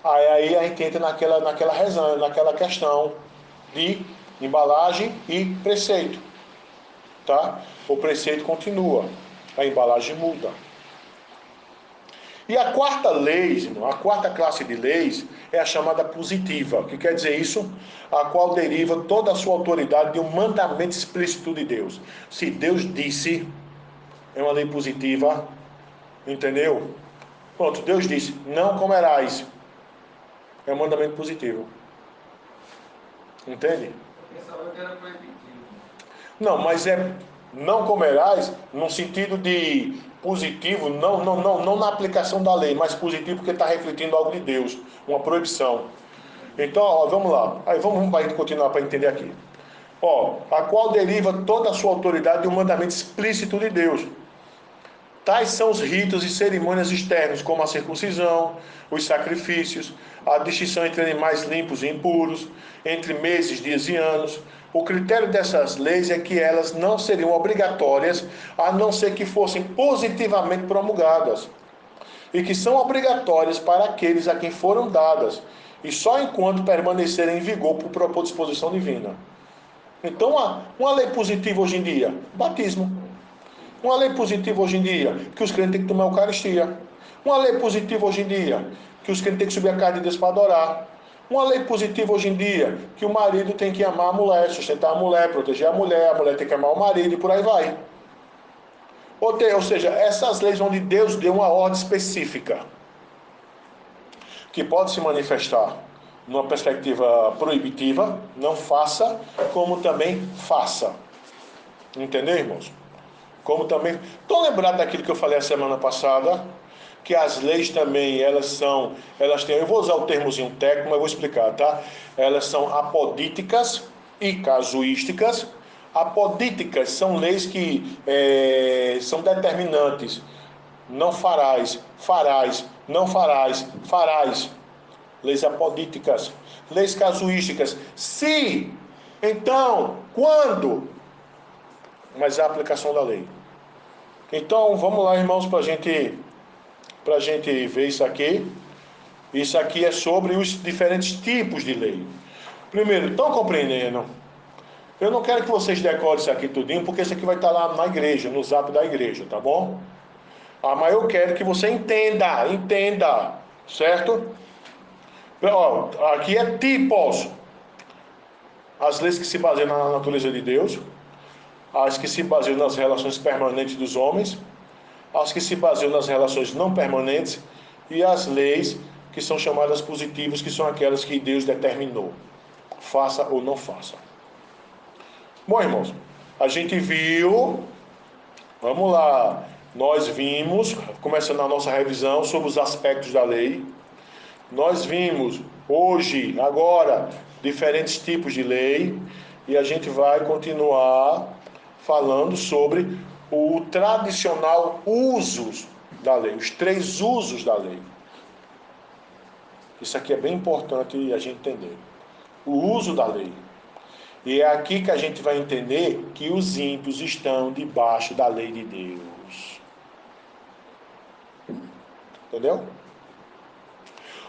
Aí a gente entra naquela questão de embalagem e preceito. Tá? O preceito continua, a embalagem muda. E a quarta lei, a quarta classe de leis é a chamada positiva. O que quer dizer isso? A qual deriva toda a sua autoridade de um mandamento explícito de Deus. Se Deus disse, é uma lei positiva, entendeu? Pronto, Deus disse, não comerás. É um mandamento positivo. Entende? pensava que era proibitivo. Não, mas é não comerás no sentido de positivo, não na aplicação da lei, mas positivo porque está refletindo algo de Deus, uma proibição. Então, ó, vamos lá. Aí vamos continuar para entender aqui. Ó, a qual deriva toda a sua autoridade de um mandamento explícito de Deus. Tais são os ritos e cerimônias externos, como a circuncisão, os sacrifícios, a distinção entre animais limpos e impuros, entre meses, dias e anos. O critério dessas leis é que elas não seriam obrigatórias, a não ser que fossem positivamente promulgadas, e que são obrigatórias para aqueles a quem foram dadas, e só enquanto permanecerem em vigor por propor disposição divina. Então, uma lei positiva hoje em dia, batismo. Uma lei positiva hoje em dia, que os crentes têm que tomar a Eucaristia. Uma lei positiva hoje em dia, que os crentes têm que subir a casa de Deus para adorar. Uma lei positiva hoje em dia, que o marido tem que amar a mulher, sustentar a mulher, proteger a mulher tem que amar o marido e por aí vai. Ou seja, essas leis onde Deus deu uma ordem específica, que pode se manifestar numa perspectiva proibitiva, não faça, como também faça. Entendeu, irmãos? Como também... Estão lembrados daquilo que eu falei a semana passada? Que as leis também, elas têm... Eu vou usar o termozinho técnico, mas eu vou explicar, tá? Elas são apodíticas e casuísticas. Apodíticas são leis que são determinantes. Não farás, farás, não farás, farás. Leis apodíticas. Leis casuísticas. Se, então, quando... Mas é a aplicação da lei. Então, vamos lá, irmãos, para a gente ver isso aqui. Isso aqui é sobre os diferentes tipos de lei. Primeiro, estão compreendendo? Eu não quero que vocês decorem isso aqui tudinho, porque isso aqui vai estar lá na igreja, no zap da igreja, tá bom? Mas eu quero que você entenda, certo? Ó, aqui é tipos. As leis que se baseiam na natureza de Deus, as que se baseiam nas relações permanentes dos homens, as que se baseiam nas relações não permanentes e as leis que são chamadas positivas, que são aquelas que Deus determinou. Faça ou não faça. Bom, irmãos, a gente viu, vamos lá, nós vimos, começando a nossa revisão sobre os aspectos da lei. Nós vimos hoje, agora, diferentes tipos de lei e a gente vai continuar falando sobre o tradicional usos da lei, os 3 usos da lei. Isso aqui é bem importante a gente entender. O uso da lei. E é aqui que a gente vai entender que os ímpios estão debaixo da lei de Deus. Entendeu?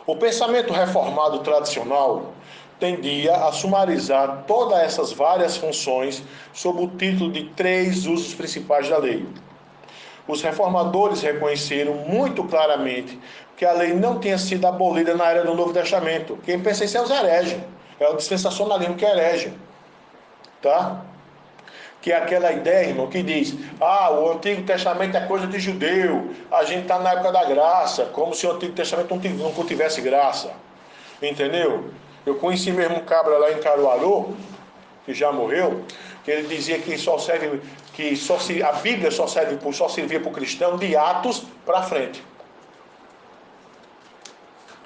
O pensamento reformado tradicional tendia a sumarizar todas essas várias funções sob o título de 3 usos principais da lei. Os reformadores reconheceram muito claramente que a lei não tinha sido abolida na era do Novo Testamento. Quem pensa isso é os hereges. É o dispensacionalismo que é herege. Tá? Que é aquela ideia, irmão, que diz: o Antigo Testamento é coisa de judeu, a gente está na época da graça, como se o Antigo Testamento não tivesse graça. Entendeu? Eu conheci mesmo um cabra lá em Caruaru, que já morreu, que ele dizia que a Bíblia só servia para o cristão de Atos para frente.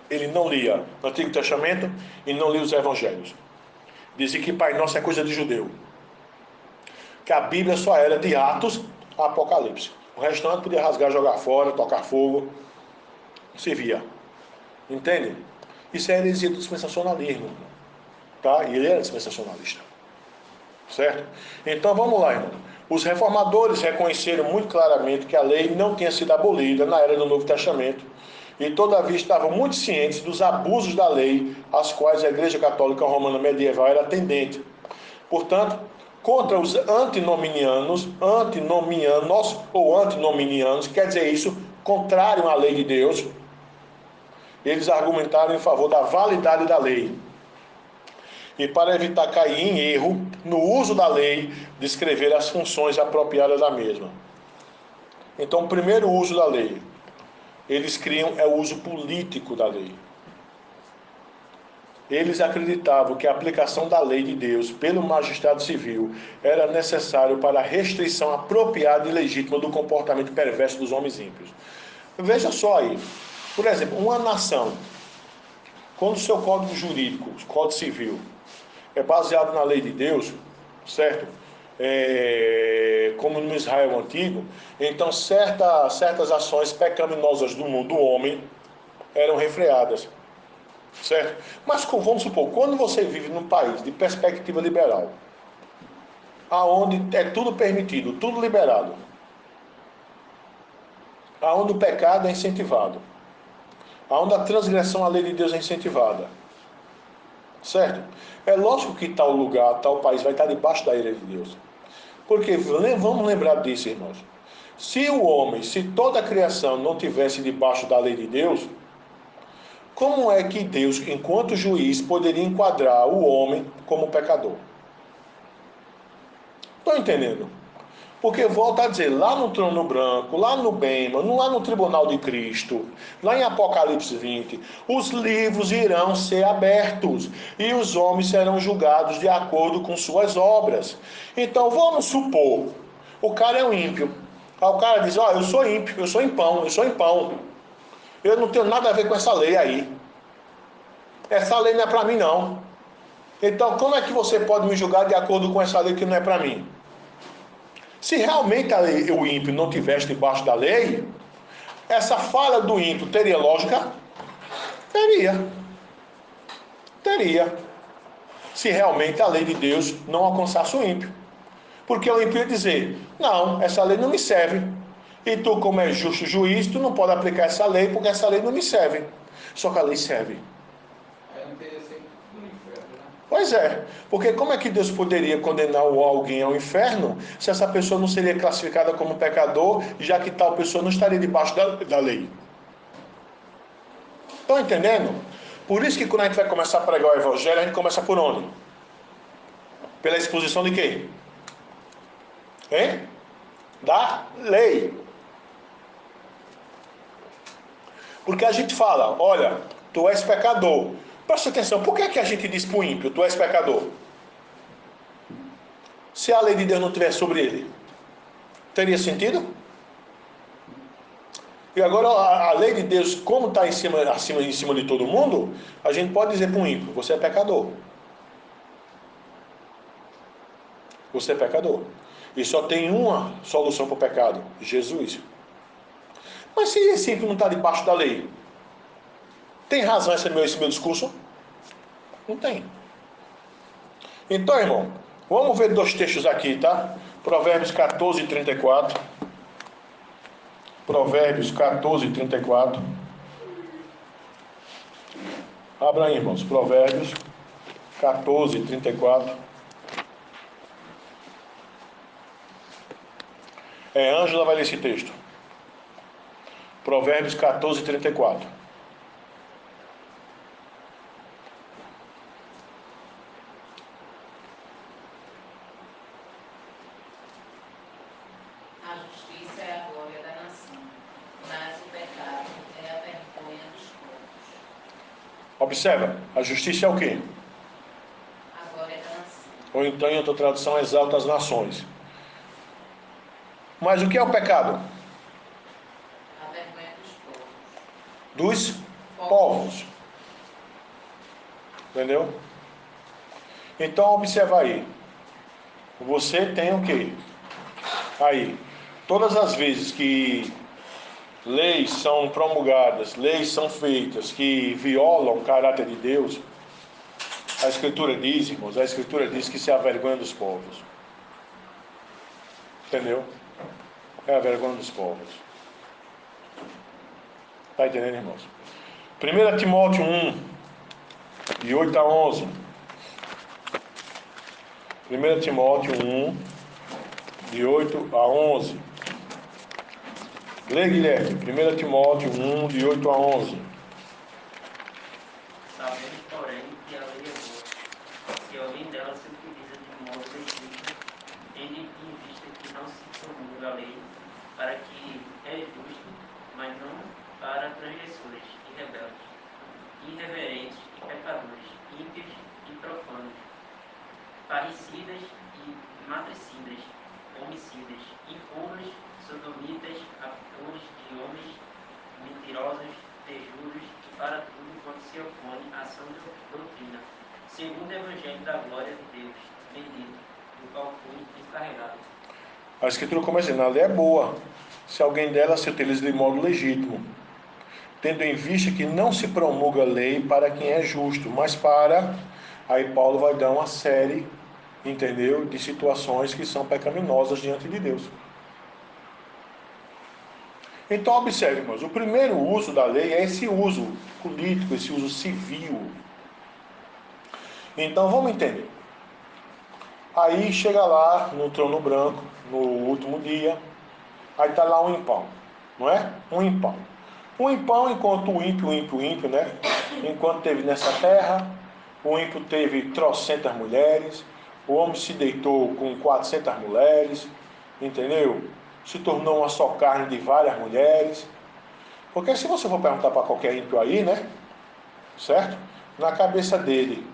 Ele não lia o Antigo Testamento e não lia os Evangelhos. Dizia que Pai Nosso é coisa de judeu. Que a Bíblia só era de Atos a Apocalipse. O restante podia rasgar, jogar fora, tocar fogo. Não servia. Entende? Isso é heresia do dispensacionalismo. Tá? E ele era dispensacionalista. Certo? Então vamos lá, irmão. Os reformadores reconheceram muito claramente que a lei não tinha sido abolida na era do Novo Testamento e todavia estavam muito cientes dos abusos da lei às quais a Igreja Católica Romana medieval era tendente. Portanto, contra os antinominianos ou antinominianos, quer dizer isso, contrário à lei de Deus, eles argumentaram em favor da validade da lei. E para evitar cair em erro no uso da lei, descrever as funções apropriadas da mesma. Então, o primeiro uso da lei, eles criam o uso político da lei. Eles acreditavam que a aplicação da lei de Deus pelo magistrado civil era necessário para a restrição apropriada e legítima do comportamento perverso dos homens ímpios. Veja só aí, por exemplo, uma nação, quando o seu código jurídico, o código civil, é baseado na lei de Deus, certo? Como no Israel antigo, então certas ações pecaminosas do mundo do homem eram refreadas, certo? Mas vamos supor, quando você vive num país de perspectiva liberal, aonde é tudo permitido, tudo liberado, aonde o pecado é incentivado, aonde a transgressão à lei de Deus é incentivada, certo? É lógico que tal lugar, tal país vai estar debaixo da ira de Deus. Porque vamos lembrar disso, irmãos. Se o homem, se toda a criação não tivesse debaixo da lei de Deus, como é que Deus, enquanto juiz, poderia enquadrar o homem como pecador? Estão entendendo? Porque volta a dizer, lá no trono branco, lá no Bema, lá no tribunal de Cristo, lá em Apocalipse 20, os livros irão ser abertos e os homens serão julgados de acordo com suas obras. Então vamos supor, o cara é um ímpio. Aí o cara diz, eu sou ímpio, eu sou impão, eu não tenho nada a ver com essa lei aí. Essa lei não é para mim não. Então como é que você pode me julgar de acordo com essa lei que não é para mim? Se realmente o ímpio não tivesse debaixo da lei, essa falha do ímpio teria lógica? Teria. Teria. Se realmente a lei de Deus não alcançasse o ímpio. Porque o ímpio ia dizer, não, essa lei não me serve. E tu, como é justo juiz, tu não pode aplicar essa lei porque essa lei não me serve. Só que a lei serve. Aí não teria sempre no inferno, né? Pois é, porque como é que Deus poderia condenar alguém ao inferno se essa pessoa não seria classificada como pecador, já que tal pessoa não estaria debaixo da lei? Estão entendendo? Por isso que quando a gente vai começar a pregar o evangelho, a gente começa por onde? Pela exposição de quê? Hein? Da lei. Porque a gente fala, olha, tu és pecador. Presta atenção, por que a gente diz para o ímpio, tu és pecador? Se a lei de Deus não tivesse sobre ele, teria sentido? E agora a lei de Deus, como está em cima de todo mundo, a gente pode dizer para um ímpio, você é pecador. Você é pecador. E só tem uma solução para o pecado, Jesus. Mas se esse ímpio não está debaixo da lei, tem razão esse meu discurso? Não tem. Então, irmão, vamos ver dois textos aqui, tá? Provérbios 14 e 34. Provérbios 14 e 34. Abra aí, irmãos. Provérbios 14 e 34. Ângela vai ler esse texto. Provérbios 14 e 34. A justiça é a glória da nação, mas o pecado é a vergonha dos povos. Observa, a justiça é o quê? A glória da nação. Ou então, em outra tradução, exalta as nações. Mas o que é o pecado? A vergonha dos povos. Dos povos. Entendeu? Então, observa aí. Você tem o quê? Aí, todas as vezes que leis são promulgadas, leis são feitas que violam o caráter de Deus, a Escritura diz, irmãos, a Escritura diz que isso é a vergonha dos povos. Entendeu? É a vergonha dos povos. Está entendendo, irmãos? 1 Timóteo 1, de 8 a 11. 1 Timóteo 1, de 8 a 11. Lê, Guilherme. 1 Timóteo 1, de 8 a 11. Sabendo, porém, que a lei é boa, se alguém dela se utiliza de modo legítimo, tendo em vista que não se promulga a lei para que é justo, mas não para transgressores e rebeldes. irreverentes e pecadores, ímpios e profanos, parricidas e matricidas, homicidas, impuros, sodomitas, raptores de homens, mentirosos, pejuros e para tudo quanto se opõe à sã doutrina, segundo o Evangelho da glória de Deus, bendito, do qual fui encarregado. A Escritura começa dizendo, a lei é boa, se alguém dela se utiliza de modo legítimo, tendo em vista que não se promulga lei para quem é justo, mas para... Aí Paulo vai dar uma série, entendeu, de situações que são pecaminosas diante de Deus. Então observe, irmãos, o primeiro uso da lei é esse uso político, esse uso civil. Então vamos entender. Aí chega lá no trono branco, no último dia, aí está lá um impão, não é? Um impão. Um impão, enquanto o ímpio, né? Enquanto teve nessa terra, o ímpio teve trocentas mulheres, o homem se deitou com 400 mulheres, entendeu? Se tornou uma só carne de várias mulheres. Porque se você for perguntar para qualquer ímpio aí, né? Certo? Na cabeça dele,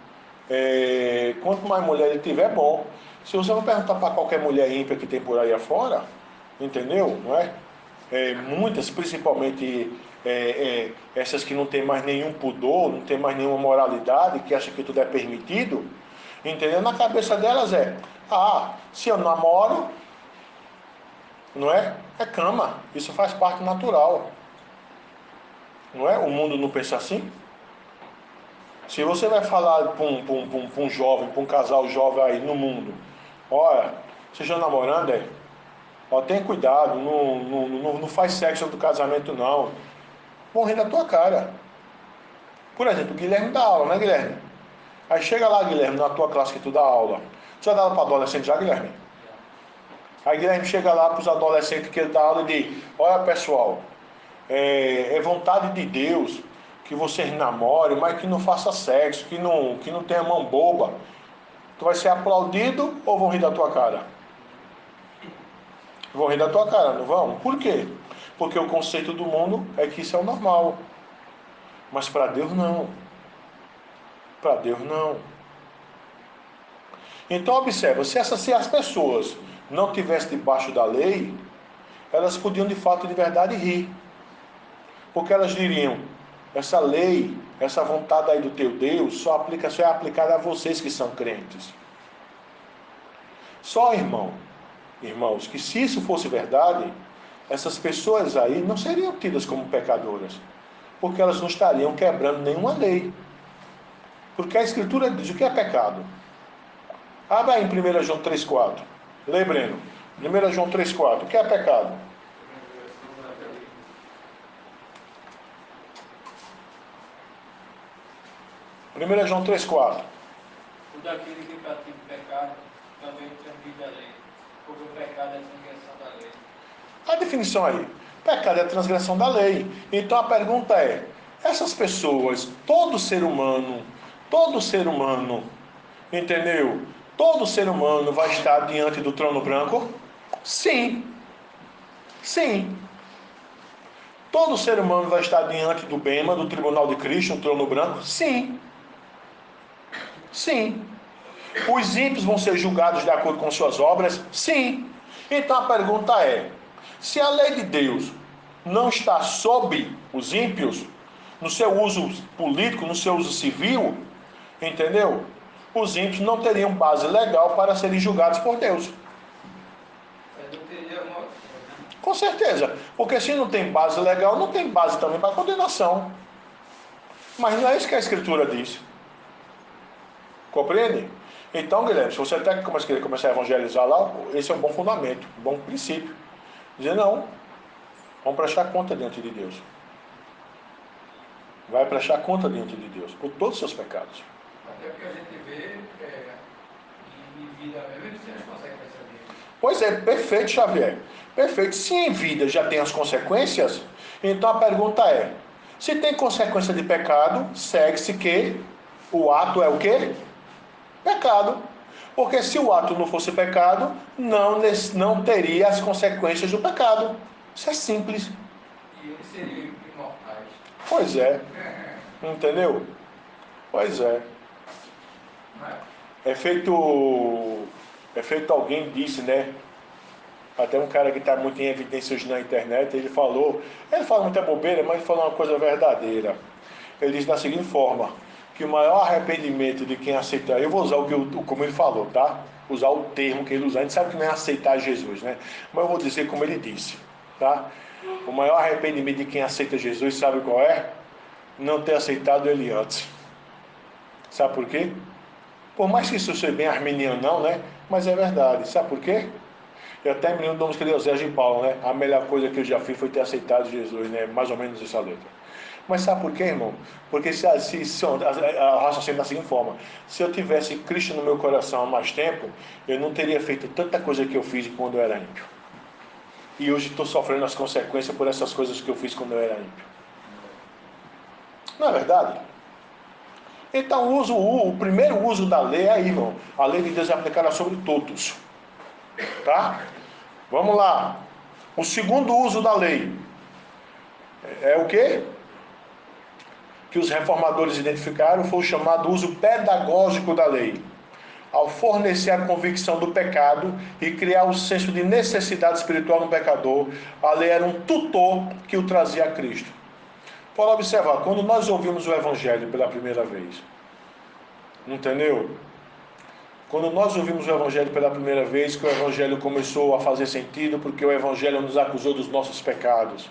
quanto mais mulher ele tiver, é bom. Se você for perguntar para qualquer mulher ímpia que tem por aí afora, entendeu? Não é? Muitas, principalmente essas que não tem mais nenhum pudor, não tem mais nenhuma moralidade, que acham que tudo é permitido, entendeu? Na cabeça delas se eu namoro, não é? É cama, isso faz parte natural, não é? O mundo não pensa assim. Se você vai falar para um jovem, para um casal jovem aí no mundo, olha, vocês estão namorando, ó, tem cuidado, não faz sexo do casamento não. Vão rir da tua cara. Por exemplo, o Guilherme dá aula, né, Guilherme? Aí chega lá, Guilherme, na tua classe que tu dá aula. Você já dá aula para adolescente já, Guilherme? Aí Guilherme chega lá para os adolescentes que ele dá aula e diz, olha pessoal, é vontade de Deus que vocês namorem, mas que não faça sexo, que não tenha mão boba. Tu vai ser aplaudido ou vão rir da tua cara? Vão rir da tua cara, não vão? Por quê? Porque o conceito do mundo é que isso é o normal. Mas para Deus não. Para Deus não. Então observa, se as pessoas não tivessem debaixo da lei, elas podiam de fato, de verdade, rir. Porque elas diriam, essa lei, essa vontade aí do teu Deus, só é aplicada a vocês que são crentes. Só, irmãos, que se isso fosse verdade, essas pessoas aí não seriam tidas como pecadoras, porque elas não estariam quebrando nenhuma lei. Porque a Escritura diz o que é pecado. Abra aí em 1 João 3,4. Lê, Breno. 1 João 3,4. O que é pecado? Primeiro João 3,4. O daquele que pratica o pecado também transgride a lei, porque o pecado é a transgressão da lei. A definição aí. Pecado é a transgressão da lei. Então a pergunta é, essas pessoas, todo ser humano, entendeu? Todo ser humano vai estar diante do trono branco? Sim. Sim. Todo ser humano vai estar diante do Bema, do Tribunal de Cristo, no trono branco? Sim. Sim. Os ímpios vão ser julgados de acordo com suas obras? Sim. Então a pergunta é, se a lei de Deus não está sob os ímpios, no seu uso político, no seu uso civil, entendeu? Os ímpios não teriam base legal para serem julgados por Deus. Não teria uma... Com certeza. Porque se não tem base legal, não tem base também para condenação. Mas não é isso que a Escritura diz. Compreende? Então, Guilherme, se você até querer começar a evangelizar lá, esse é um bom fundamento, um bom princípio. Dizer, não, vamos prestar conta diante de Deus. Vai prestar conta diante de Deus por todos os seus pecados. Até porque a gente vê em vida mesmo, eles têm as consequências dele. Pois é, perfeito, Xavier. Perfeito. Se em vida já tem as consequências, então a pergunta é, se tem consequência de pecado, segue-se que o ato é o quê? Pecado. Porque se o ato não fosse pecado, não teria as consequências do pecado. Isso é simples. E eles seriam imortais. Pois é. Entendeu? Pois é. É feito alguém disse, né? Até um cara que está muito em evidência hoje na internet, ele fala muita bobeira, mas ele falou uma coisa verdadeira. Ele diz da seguinte forma, que o maior arrependimento de quem aceitar, eu vou usar como ele falou, tá? Usar o termo que ele usa, a gente sabe que não é aceitar Jesus, né? Mas eu vou dizer como ele disse, tá? O maior arrependimento de quem aceita Jesus, sabe qual é? Não ter aceitado ele antes. Sabe por quê? Por mais que isso seja bem arminiano não, né? Mas é verdade. Sabe por quê? Eu até me lembro do música de Eusébio de Paulo, né? A melhor coisa que eu já fiz foi ter aceitado Jesus, né? Mais ou menos essa letra. Mas sabe por quê, irmão? Porque se a raciocínio da seguinte forma: se eu tivesse Cristo no meu coração há mais tempo, eu não teria feito tanta coisa que eu fiz quando eu era ímpio. E hoje estou sofrendo as consequências por essas coisas que eu fiz quando eu era ímpio. Não é verdade? Então, o primeiro uso da lei é aí, irmão. A lei de Deus é aplicada sobre todos. Tá? Vamos lá. O segundo uso da lei é o quê? Que os reformadores identificaram foi o chamado uso pedagógico da lei. Ao fornecer a convicção do pecado e criar o senso de necessidade espiritual no pecador, a lei era um tutor que o trazia a Cristo. Pode observar, quando nós ouvimos o Evangelho pela primeira vez, entendeu? Quando nós ouvimos o Evangelho pela primeira vez, que o Evangelho começou a fazer sentido, porque o Evangelho nos acusou dos nossos pecados.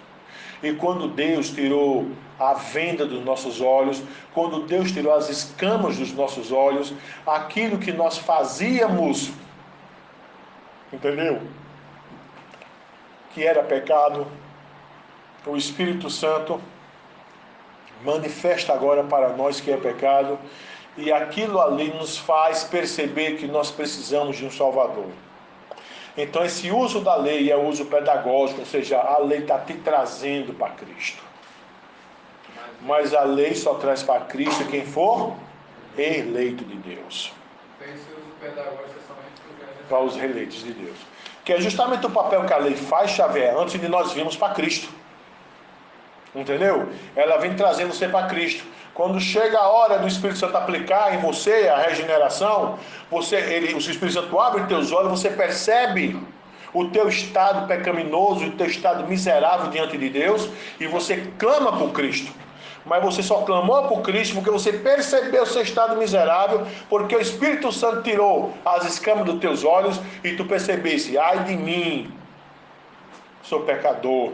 E quando Deus tirou a venda dos nossos olhos, quando Deus tirou as escamas dos nossos olhos, aquilo que nós fazíamos, entendeu? Que era pecado, o Espírito Santo manifesta agora para nós que é pecado, e aquilo ali nos faz perceber que nós precisamos de um Salvador. Então esse uso da lei é o uso pedagógico, ou seja, a lei está te trazendo para Cristo. Mas a lei só traz para Cristo quem for eleito de Deus. Esse uso pedagógico é somente Para os eleitos de Deus. Que é justamente o papel que a lei faz, Xavier, antes de nós virmos para Cristo. Entendeu? Ela vem trazendo você para Cristo. Quando chega a hora do Espírito Santo aplicar em você a regeneração, o Espírito Santo abre teus olhos, você percebe o teu estado pecaminoso, o teu estado miserável diante de Deus, e você clama por Cristo. Mas você só clamou por Cristo porque você percebeu o seu estado miserável, porque o Espírito Santo tirou as escamas dos teus olhos e tu percebesse, ai de mim, sou pecador.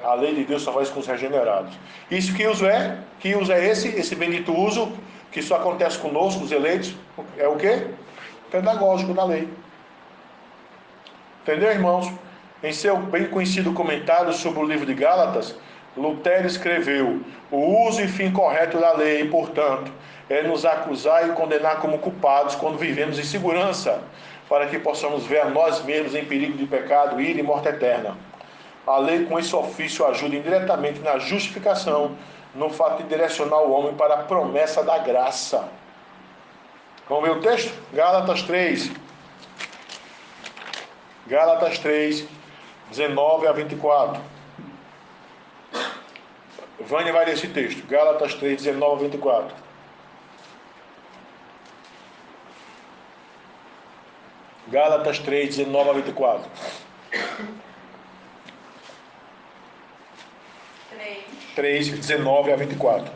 A lei de Deus só faz com os regenerados. Isso que uso é? Que uso é esse? Esse bendito uso que só acontece conosco, os eleitos. É o quê? Pedagógico da lei. Entendeu, irmãos? Em seu bem conhecido comentário sobre o livro de Gálatas, Lutero escreveu: o uso e fim correto da lei, portanto, é nos acusar e condenar como culpados quando vivemos em segurança, para que possamos ver a nós mesmos em perigo de pecado, ira e morte eterna. A lei, com esse ofício, ajuda indiretamente na justificação, no fato de direcionar o homem para a promessa da graça. Vamos ver o texto? Gálatas 3. Gálatas 3, 19 a 24. Vânia vai ler esse texto. Gálatas 3, 19 a 24. Gálatas 3, 19 a 24. 3, 19 a 24.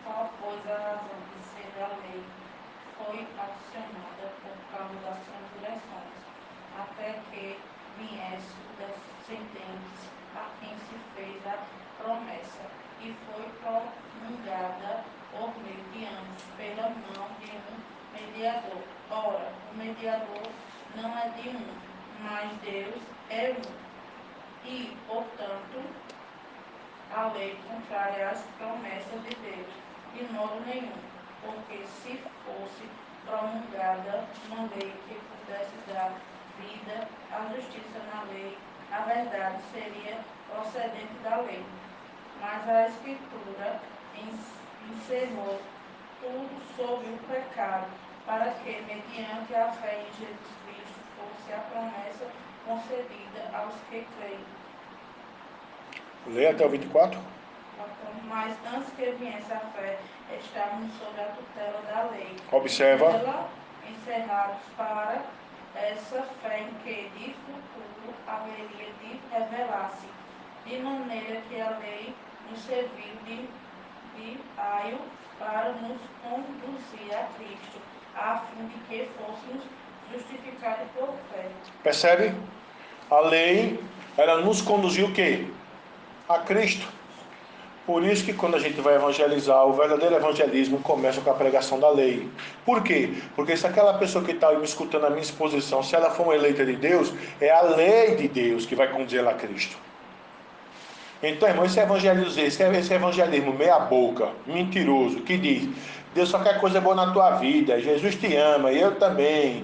Qual, pois, a razão de ser a lei foi adicionada por causa das transgressões, até que viesse o descendente a quem se fez a promessa, e foi promulgada por meio de ambos, pela mão de um mediador. Ora, o mediador não é de um, mas Deus é um. E, portanto, a lei contrária às promessas de Deus, de modo nenhum, porque se fosse promulgada uma lei que pudesse dar vida à justiça na lei, a verdade seria procedente da lei. Mas a Escritura encerrou tudo sobre o pecado, para que, mediante a fé em Jesus Cristo, fosse a promessa concedida aos que creem. Leia até o 24. Mas antes que viesse a fé, estávamos sob a tutela da lei. Observa. Ela, encerrados para essa fé em que de futuro haveria de revelar-se, de maneira que a lei nos serviu de aio para nos conduzir a Cristo, a fim de que fôssemos justificados por fé. Percebe? A lei, ela nos conduziu o quê? A Cristo. Por isso que quando a gente vai evangelizar, o verdadeiro evangelismo começa com a pregação da lei. Por quê? Porque se aquela pessoa que está me escutando a minha exposição, se ela for uma eleita de Deus, é a lei de Deus que vai conduzir ela a Cristo. Então, irmão, esse evangelismo meia boca, mentiroso, que diz, Deus só quer coisa boa na tua vida, Jesus te ama, e eu também.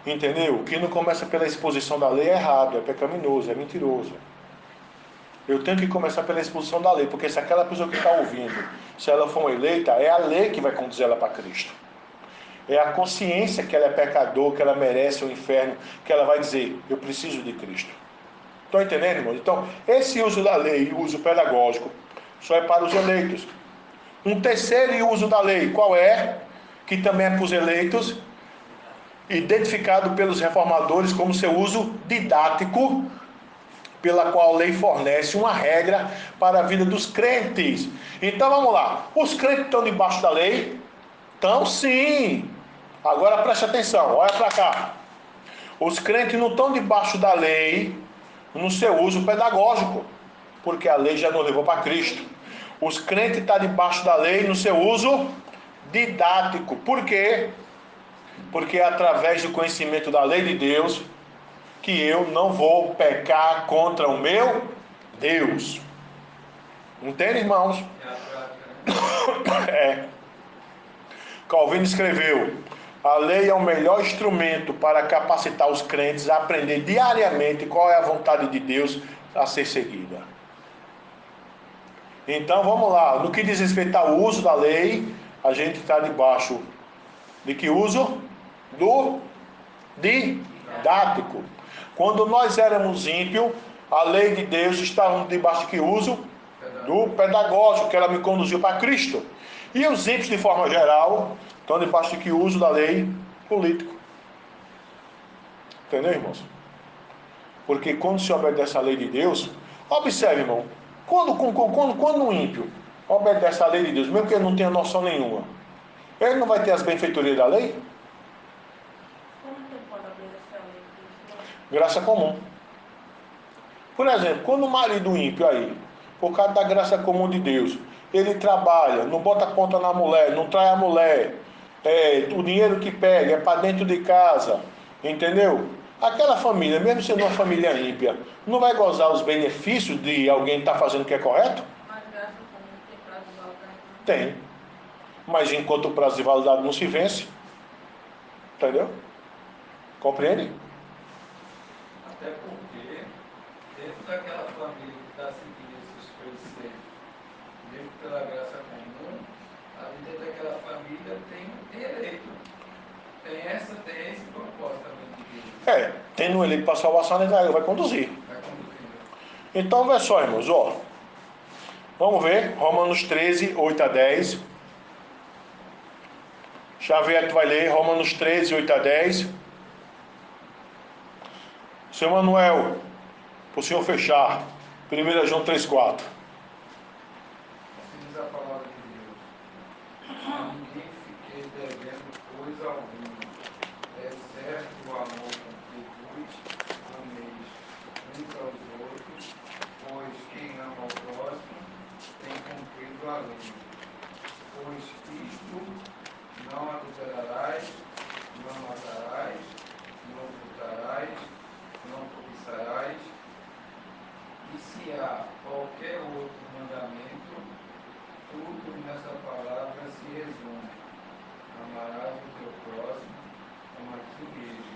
Entendeu? O que não começa pela exposição da lei é errado, é pecaminoso, é mentiroso. Eu tenho que começar pela exposição da lei, porque se aquela pessoa que está ouvindo, se ela for uma eleita, é a lei que vai conduzir ela para Cristo. É a consciência que ela é pecador, que ela merece o inferno, que ela vai dizer, eu preciso de Cristo. Estão entendendo, irmão? Então, esse uso da lei, o uso pedagógico, só é para os eleitos. Um terceiro uso da lei, qual é? Que também é para os eleitos, identificado pelos reformadores como seu uso didático, pela qual a lei fornece uma regra para a vida dos crentes. Então vamos lá. Os crentes estão debaixo da lei? Estão sim. Agora preste atenção, olha para cá. Os crentes não estão debaixo da lei no seu uso pedagógico, porque a lei já nos levou para Cristo. Os crentes estão debaixo da lei no seu uso didático. Por quê? Porque é através do conhecimento da lei de Deus que eu não vou pecar contra o meu Deus. Entende, irmãos? É a prática, né? É. Calvino escreveu: a lei é o melhor instrumento para capacitar os crentes a aprender diariamente qual é a vontade de Deus a ser seguida. Então vamos lá, no que diz respeito ao uso da lei, a gente está debaixo de que uso? Do didático. Quando nós éramos ímpios, a lei de Deus estava debaixo de que uso? Do pedagógico, que ela me conduziu para Cristo. E os ímpios, de forma geral, estão debaixo de que uso da lei? Político. Entendeu, irmãos? Porque quando se obedece à lei de Deus, observe, irmão, quando um ímpio obedece à lei de Deus, mesmo que ele não tenha noção nenhuma, ele não vai ter as benfeitorias da lei? Como que pode obedecer a lei de Deus? Graça comum. Por exemplo, quando o marido ímpio aí, por causa da graça comum de Deus, ele trabalha, não bota a ponta na mulher, não trai a mulher, o dinheiro que pega é para dentro de casa, entendeu? Aquela família, mesmo sendo uma família ímpia, não vai gozar os benefícios de alguém estar fazendo o que é correto? Mas graça comum tem prazo de validade. Tem. Mas enquanto o prazo de validade não se vence, entendeu? Compreende? Até porque, dentro daquela família que está seguindo esses preceitos, mesmo pela graça comum, ali dentro daquela família tem eleito. Tem esse propósito também de Deus. Tendo ele para salvação, ele vai conduzir. Vai conduzindo. Então, vê só, irmãos, ó. Vamos ver, Romanos 13, 8 a 10. Xavier, tu vai ler Romanos 13, 8 a 10. Seu Manuel, para o senhor fechar, 1 João 3, 4. Assim diz a palavra de Deus. A ninguém fiquei devendo coisa alguma, exceto o amor com que vos ameis uns aos outros, pois quem ama ao próximo tem cumprido a lei. Pois isto: não adulterarás, não matarás, não furtarás, não cobiçarás. E se há qualquer outro mandamento, tudo nessa palavra se resume: amarás o teu próximo como a ti mesmo.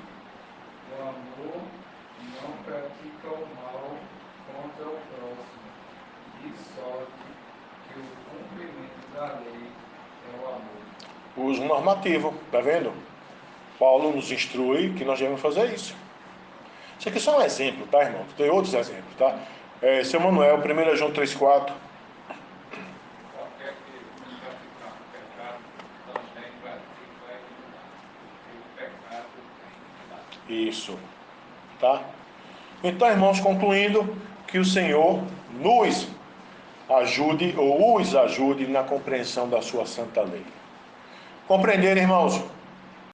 O amor não pratica o mal contra o próximo, de sorte que o cumprimento da lei é o amor. Uso normativo, tá vendo? Paulo nos instrui que nós devemos fazer isso. Isso aqui é só um exemplo, tá, irmão? Tem outros exemplos, tá? Seu Manuel, 1 João 3,4. Qualquer que nunca ficar no pecado, também pratica a iniquidade, porque o pecado é iniquidade. Isso, tá? Então, irmãos, concluindo, que o Senhor nos ajude ou os ajude na compreensão da sua santa lei. Compreender, irmãos?